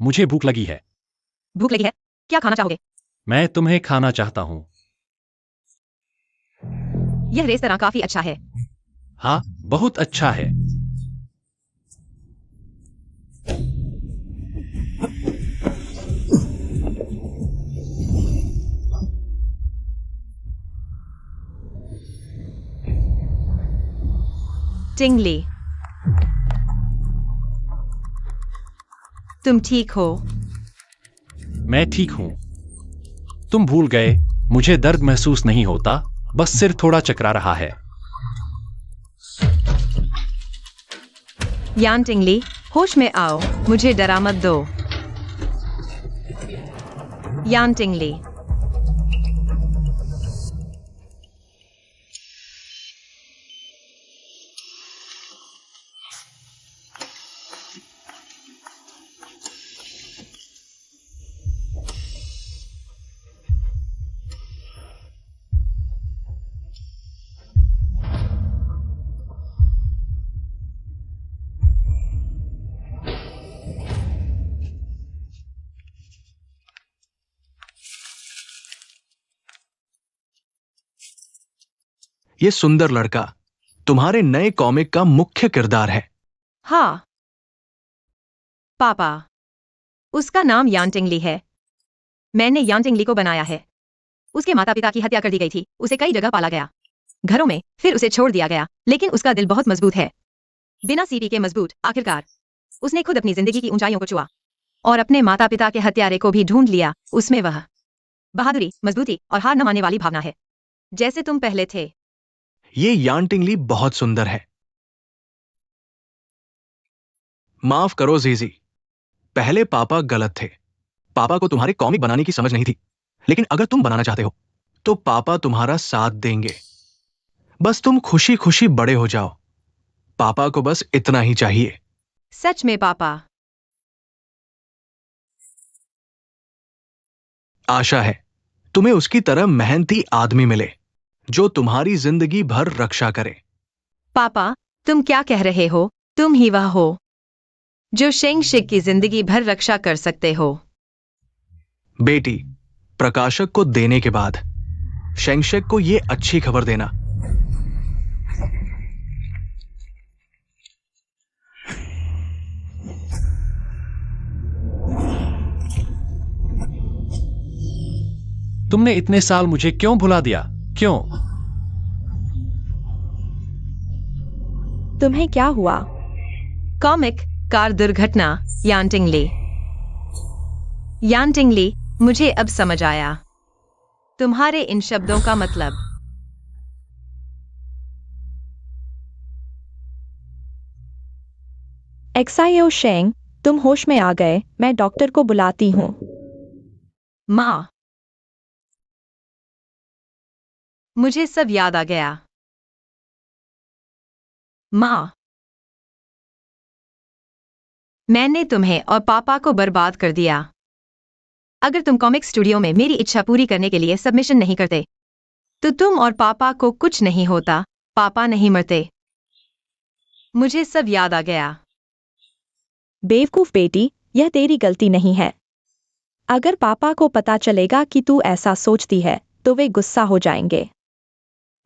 मुझे भूख लगी है। भूख लगी है? क्या खाना चाहोगे? मैं तुम्हें खाना चाहता हूँ। यह रेस्तरां काफी अच्छा है। हाँ, बहुत अच्छा है। टिंगली, तुम ठीक हो? मैं ठीक हूँ। तुम भूल गए, मुझे दर्द महसूस नहीं होता, बस सिर थोड़ा चकरा रहा है। यान टिंगली, होश में आओ, मुझे डरा मत दो। यान टिंगली, ये सुंदर लड़का तुम्हारे नए कॉमिक का मुख्य किरदार है। हाँ पापा, उसका नाम यान टिंगली है। मैंने यान टिंगली को बनाया है। उसके माता पिता की हत्या कर दी गई थी, उसे कई जगह पाला गया, घरों में, फिर उसे छोड़ दिया गया, लेकिन उसका दिल बहुत मजबूत है। बिना सीपी के मजबूत। आखिरकार उसने खुद अपनी जिंदगी की ऊंचाइयों को छुआ और अपने माता पिता के हत्यारे को भी ढूंढ लिया। उसमें वह बहादुरी, मजबूती और हार न मानने वाली भावना है, जैसे तुम पहले थे। ये यान टिंगली बहुत सुंदर है। माफ करो जीजी, पहले पापा गलत थे। पापा को तुम्हारे कॉमिक बनाने की समझ नहीं थी, लेकिन अगर तुम बनाना चाहते हो तो पापा तुम्हारा साथ देंगे। बस तुम खुशी खुशी बड़े हो जाओ। पापा को बस इतना ही चाहिए। सच में पापा? आशा है तुम्हें उसकी तरह मेहनती आदमी मिले जो तुम्हारी जिंदगी भर रक्षा करे। पापा, तुम क्या कह रहे हो? तुम ही वह हो जो शेंगशिक की जिंदगी भर रक्षा कर सकते हो। बेटी, प्रकाशक को देने के बाद शेंगशेक को ये अच्छी खबर देना। तुमने इतने साल मुझे क्यों भुला दिया? क्यों? तुम्हें क्या हुआ? कॉमिक कार दुर्घटना। यांटिंगली। यांटिंगली, मुझे अब समझ आया तुम्हारे इन शब्दों का मतलब। एक्सायो शेंग, तुम होश में आ गए। मैं डॉक्टर को बुलाती हूँ। माँ, मुझे सब याद आ गया। माँ, मैंने तुम्हें और पापा को बर्बाद कर दिया। अगर तुम कॉमिक स्टूडियो में मेरी इच्छा पूरी करने के लिए सबमिशन नहीं करते तो तुम और पापा को कुछ नहीं होता। पापा नहीं मरते। मुझे सब याद आ गया। बेवकूफ बेटी, यह तेरी गलती नहीं है। अगर पापा को पता चलेगा कि तू ऐसा सोचती है तो वे गुस्सा हो जाएंगे।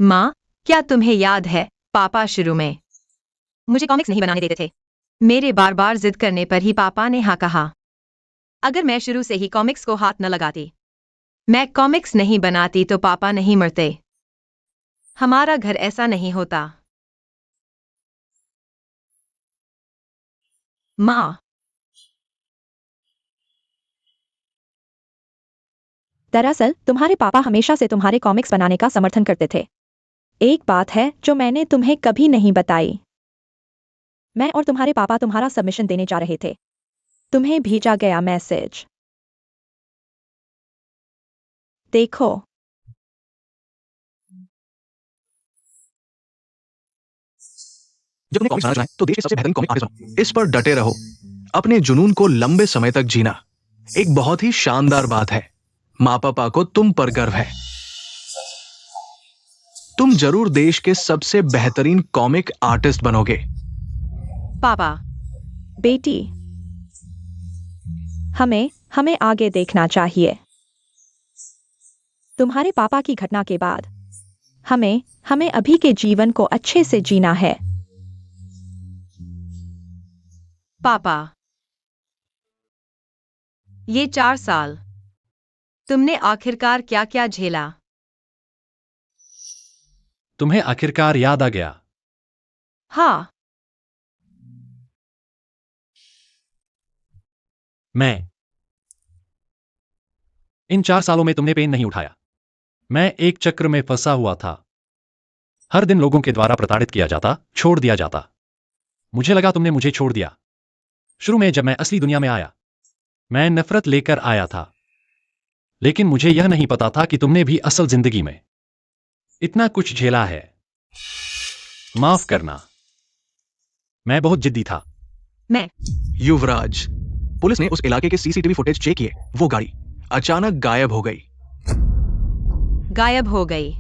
माँ, क्या तुम्हें याद है पापा शुरू में मुझे कॉमिक्स नहीं बनाने देते थे? मेरे बार बार जिद करने पर ही पापा ने हाँ कहा। अगर मैं शुरू से ही कॉमिक्स को हाथ न लगाती, मैं कॉमिक्स नहीं बनाती तो पापा नहीं मरते। हमारा घर ऐसा नहीं होता। माँ, दरअसल तुम्हारे पापा हमेशा से तुम्हारे कॉमिक्स बनाने का समर्थन करते थे। एक बात है जो मैंने तुम्हें कभी नहीं बताई। मैं और तुम्हारे पापा तुम्हारा सबमिशन देने जा रहे थे। तुम्हें भेजा गया मैसेज देखो। जब तुम्हें कॉमिक्स बनाना चाहें तो देश के सबसे बेहतरीन कॉमिक आर्टिस्ट बनो। इस पर डटे रहो। अपने जुनून को लंबे समय तक जीना एक बहुत ही शानदार बात है। माँ पापा को तुम पर गर्व है। तुम जरूर देश के सबसे बेहतरीन कॉमिक आर्टिस्ट बनोगे। पापा। बेटी, हमें हमें आगे देखना चाहिए। तुम्हारे पापा की घटना के बाद हमें हमें अभी के जीवन को अच्छे से जीना है। पापा, ये 4 साल तुमने आखिरकार क्या क्या झेला? तुम्हें आखिरकार याद आ गया? हाँ। मैं इन 4 सालों में तुमने पेन नहीं उठाया। मैं एक चक्र में फंसा हुआ था। हर दिन लोगों के द्वारा प्रताड़ित किया जाता, छोड़ दिया जाता। मुझे लगा तुमने मुझे छोड़ दिया। शुरू में जब मैं असली दुनिया में आया, मैं नफरत लेकर आया था। लेकिन मुझे यह नहीं पता था कि तुमने भी असल जिंदगी में इतना कुछ झेला है। माफ करना, मैं बहुत जिद्दी था। मैं युवराज, पुलिस ने उस इलाके के सीसीटीवी फुटेज चेक किए। वो गाड़ी अचानक गायब हो गई। गायब हो गई।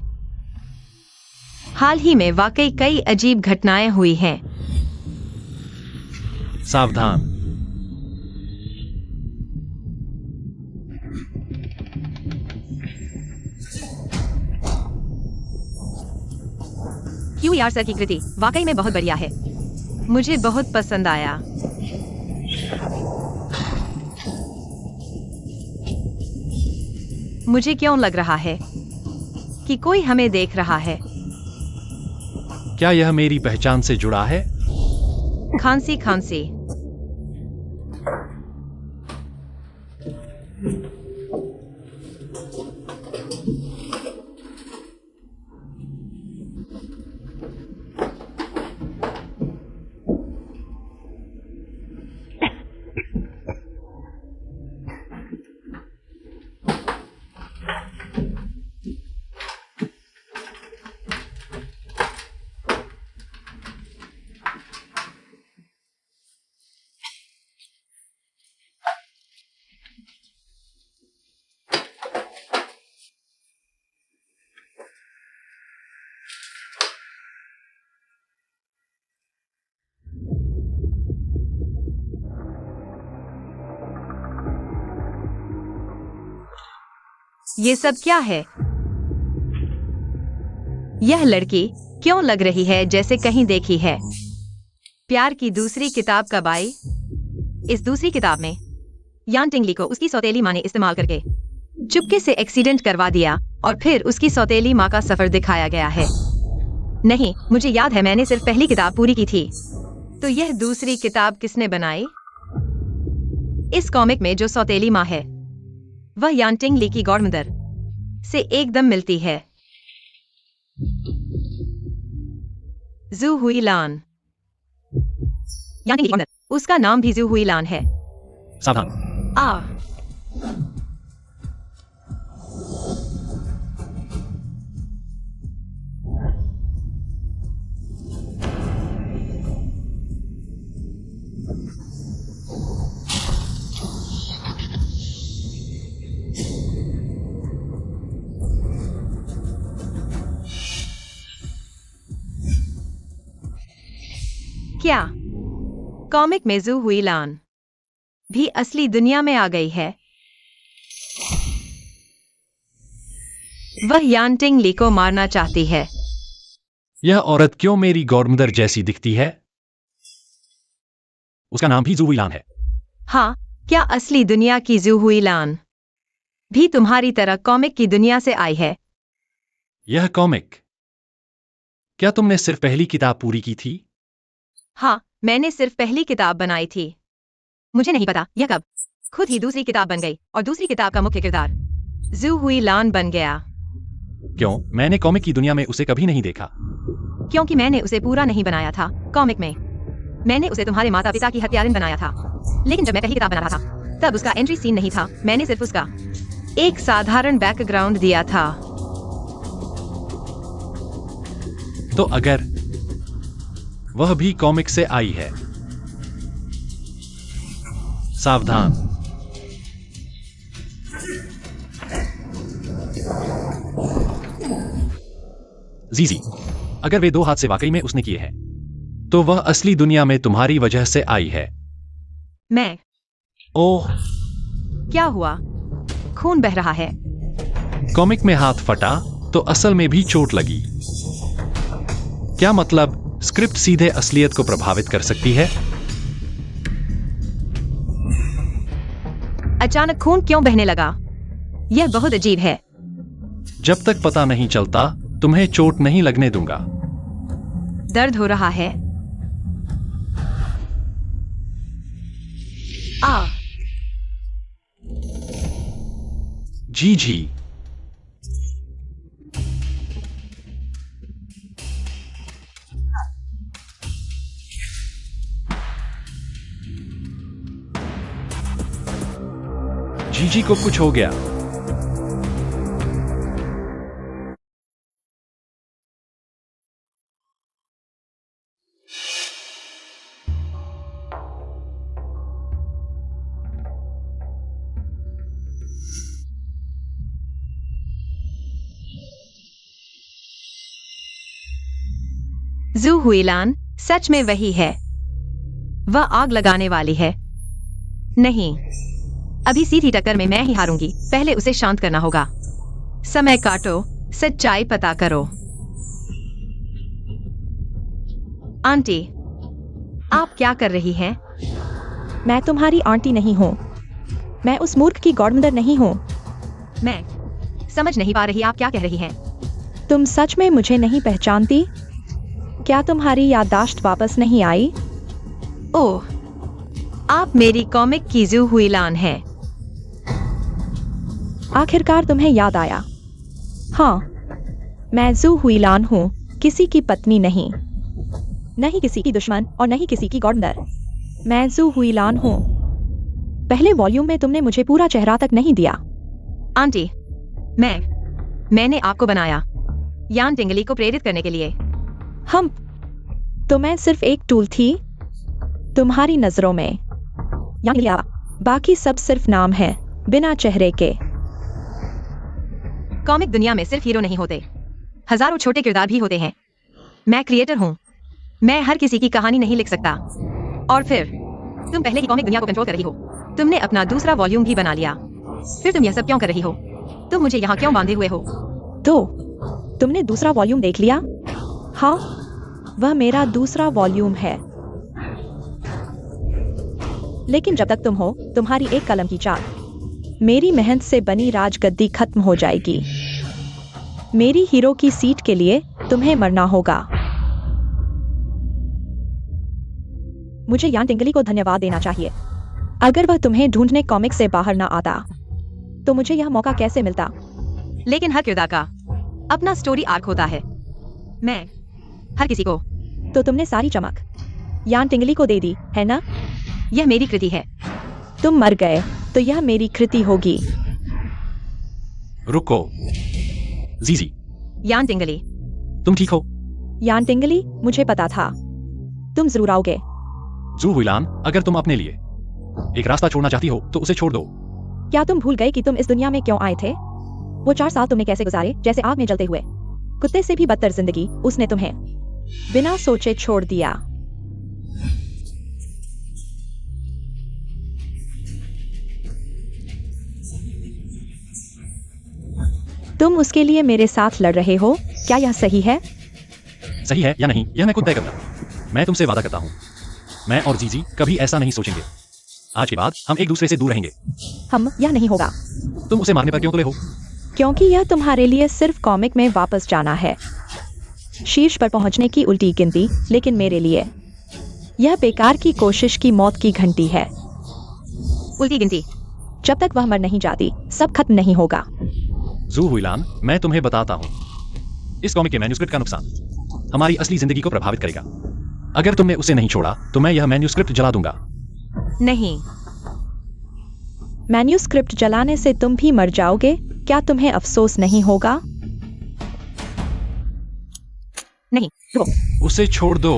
हाल ही में वाकई कई अजीब घटनाएं हुई हैं। सावधान। क्यूआर सर की कृति वाकई में बहुत बढ़िया है। मुझे बहुत पसंद आया। मुझे क्यों लग रहा है कि कोई हमें देख रहा है? क्या यह मेरी पहचान से जुड़ा है? खांसी खांसी। ये सब क्या है? यह लड़की क्यों लग रही है जैसे कहीं देखी है? प्यार की दूसरी किताब कब आई? इस दूसरी किताब में यान टिंगली को उसकी सौतेली माँ ने इस्तेमाल करके चुपके से एक्सीडेंट करवा दिया और फिर उसकी सौतेली माँ का सफर दिखाया गया है। नहीं, मुझे याद है मैंने सिर्फ पहली किताब पूरी की थी। तो यह दूसरी किताब किसने बनाई? इस कॉमिक में जो सौतेली माँ है वह यान टिंगली की गॉडमदर से एकदम मिलती है। जू हुई लान, यान टिंगली की गॉडमदर, उसका नाम भी जू हुई लान है। सावधान। आ क्या कॉमिक में जू हुई लान भी असली दुनिया में आ गई है? वह यान टिंगली को मारना चाहती है। यह औरत क्यों मेरी गॉडमदर जैसी दिखती है? उसका नाम भी जू हुई लान है। हाँ, क्या असली दुनिया की जू हुई लान भी तुम्हारी तरह कॉमिक की दुनिया से आई है? यह कॉमिक, क्या तुमने सिर्फ पहली किताब पूरी की थी? हाँ, मैंने सिर्फ पहली किताब बनाई थी। मुझे नहीं पता यह कब खुद ही दूसरी किताब बन गई और दूसरी किताब का मुख्य किरदार जू हुई लान बन गया। क्यों? मैंने कॉमिक की दुनिया में उसे कभी नहीं देखा। क्योंकि मैंने उसे पूरा नहीं बनाया था। कॉमिक में मैंने उसे तुम्हारे माता पिता की हत्यारिन बनाया था, लेकिन जब मैं पहली किताब बना रहा था तब उसका एंट्री सीन नहीं था। मैंने सिर्फ उसका एक साधारण बैकग्राउंड दिया था। तो अगर वह भी कॉमिक से आई है? सावधान। जीजी, अगर वे दो हाथ से वाकई में उसने किए हैं तो वह असली दुनिया में तुम्हारी वजह से आई है। मैं? ओह, क्या हुआ? खून बह रहा है। कॉमिक में हाथ फटा तो असल में भी चोट लगी। क्या मतलब स्क्रिप्ट सीधे असलियत को प्रभावित कर सकती है? अचानक खून क्यों बहने लगा? यह बहुत अजीब है। जब तक पता नहीं चलता तुम्हें चोट नहीं लगने दूंगा। दर्द हो रहा है। आ जी जी। जीजी को कुछ हो गया। जू हुई लान सच में वही है। वह आग लगाने वाली है। नहीं, अभी सीधी टक्कर में मैं ही हारूंगी। पहले उसे शांत करना होगा। समय काटो, सच्चाई पता करो। आंटी, आप क्या कर रही हैं? मैं तुम्हारी आंटी नहीं हूँ। मैं उस मूर्ख की गॉडमदर नहीं हूँ। मैं समझ नहीं पा रही आप क्या कह रही हैं। तुम सच में मुझे नहीं पहचानती? क्या तुम्हारी याददाश्त वापस नहीं आई? ओह, आप मेरी कॉमिक की जू हुई लान हैं। आखिरकार तुम्हें याद आया। हाँ, मैं जू हुई लान हूँ, किसी की पत्नी नहीं, नहीं किसी की दुश्मन और नहीं किसी की गॉडमदर। मैं जू हुई लान हूँ। पहले वॉल्यूम में तुमने मुझे पूरा चेहरा तक नहीं दिया। आंटी, मैंने आपको बनाया यान टिंगली को प्रेरित करने के लिए। तो मैं सिर्फ एक टूल थी तुम्हारी नजरों में। या बाकी सब सिर्फ नाम है, बिना चेहरे के। कॉमिक दुनिया में सिर्फ हीरो नहीं होते, हजारों छोटे किरदार भी होते हैं। मैं क्रिएटर हूँ, मैं हर किसी की कहानी नहीं लिख सकता। और फिर तुम पहले ही कॉमिक दुनिया को कंट्रोल कर रही हो। तुमने अपना दूसरा वॉल्यूम भी बना लिया, फिर तुम यह सब क्यों कर रही हो? तुम मुझे यहाँ क्यों बांधे हुए हो? तो तुमने दूसरा वॉल्यूम देख लिया? हाँ, वह मेरा दूसरा वॉल्यूम है। लेकिन जब तक तुम हो, तुम्हारी एक कलम की चाल, मेरी मेहनत से बनी राजगद्दी खत्म हो जाएगी। मेरी हीरो की सीट के लिए तुम्हें मरना होगा। मुझे यान टिंगली को धन्यवाद देना चाहिए। अगर वह तुम्हें ढूंढने कॉमिक से बाहर ना आता, तो मुझे यह मौका कैसे मिलता? लेकिन हर किरदार का अपना स्टोरी आर्क होता है। मैं हर किसी को। तो तुमने सारी चमक यान टिंगली को दे दी, है ना? यह मेरी कृति है। तुम मर गए, तो यह मेरी कृति होगी। रुको। जीजी, यान टिंगली, तुम ठीक हो? यान टिंगली, मुझे पता था तुम जरूर आओगे। जू हुइलान, अगर तुम अपने लिए एक रास्ता छोड़ना चाहती हो तो उसे छोड़ दो। क्या तुम भूल गए कि तुम इस दुनिया में क्यों आए थे? वो 4 साल तुमने कैसे गुजारे, जैसे आग में जलते हुए। कुत्ते से भी बदतर जिंदगी उसने तुम्हें बिना सोचे छोड़ दिया। तुम उसके लिए मेरे साथ लड़ रहे हो, क्या यह सही है? सही है या नहीं, यह मैं खुद तय करता। मैं तुमसे वादा करता हूँ, मैं और जीजी कभी ऐसा नहीं सोचेंगे। आज के बाद हम एक दूसरे से दूर रहेंगे। हम, यह नहीं होगा। तुम उसे मारने पर क्यों तुले हो? क्योंकि यह तुम्हारे लिए सिर्फ कॉमिक में वापस जाना है, शीर्ष पर पहुंचने की उल्टी गिनती। लेकिन मेरे लिए यह बेकार की कोशिश की मौत की घंटी है। उल्टी गिनती। जब तक वह मर नहीं जाती, सब खत्म नहीं होगा। जू हुइलान, मैं तुम्हें बताता हूँ, इस कॉमिक के मैन्यूस्क्रिप्ट का नुकसान हमारी असली जिंदगी को प्रभावित करेगा। अगर तुमने उसे नहीं छोड़ा तो मैं यह मैन्यूस्क्रिप्ट जला दूंगा। नहीं, मैन्यूस्क्रिप्ट जलाने से तुम भी मर जाओगे। क्या तुम्हें अफसोस नहीं होगा? नहीं, रुको। उसे छोड़ दो।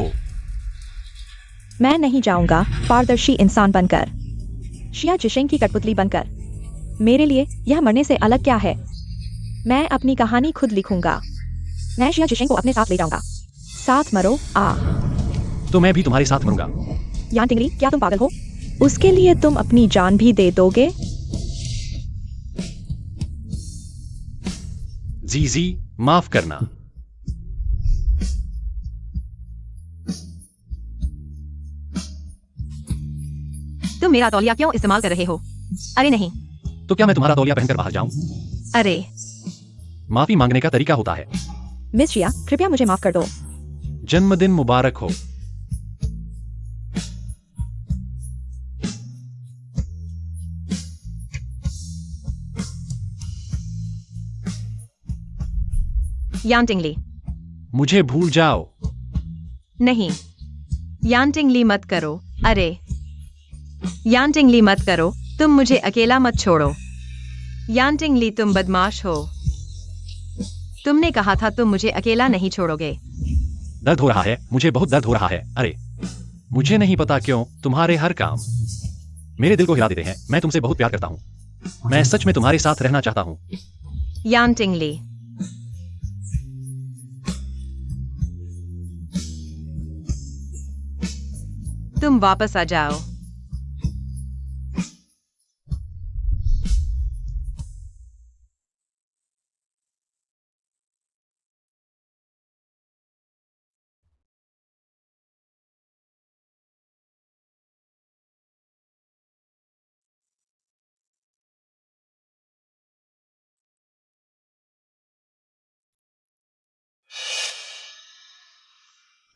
मैं नहीं जाऊंगा, पारदर्शी इंसान बनकर, शिया जिशेंग की कठपुतली बनकर। मेरे लिए यह मरने से अलग क्या है? मैं अपनी कहानी खुद लिखूंगा। मैं शिया जिशेंग को अपने साथ ले जाऊंगा। साथ मरो, आ। तो मैं भी तुम्हारे साथ मरूंगा। यान टिंगली, क्या तुम पागल हो? उसके लिए तुम अपनी जान भी दे दोगे? जीजी, माफ करना। तुम मेरा तौलिया क्यों इस्तेमाल कर रहे हो? अरे नहीं। तो क्या मैं तुम्हारा तौलिया पहनकर बाहर जाऊं? अरे, माफी मांगने का तरीका होता है। मिस शिया, कृपया मुझे माफ कर दो। जन्मदिन मुबारक हो। यान टिंगली। मुझे भूल जाओ। नहीं, यान टिंगली मत करो। अरे, यान टिंगली मत करो। तुम मुझे अकेला मत छोड़ो। यान टिंगली, तुम बदमाश हो। तुमने कहा था तुम मुझे अकेला नहीं छोड़ोगे। दर्द हो रहा है, मुझे बहुत दर्द हो रहा है। अरे, मुझे नहीं पता क्यों तुम्हारे हर काम मेरे दिल को हिला देते हैं। मैं तुमसे बहुत प्यार करता हूँ। मैं सच में तुम्हारे साथ रहना चाहता हूँ। यान टिंगली, तुम वापस आ जाओ।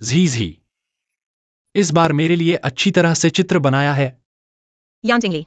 झी, इस बार मेरे लिए अच्छी तरह से चित्र बनाया है। यान टिंगली,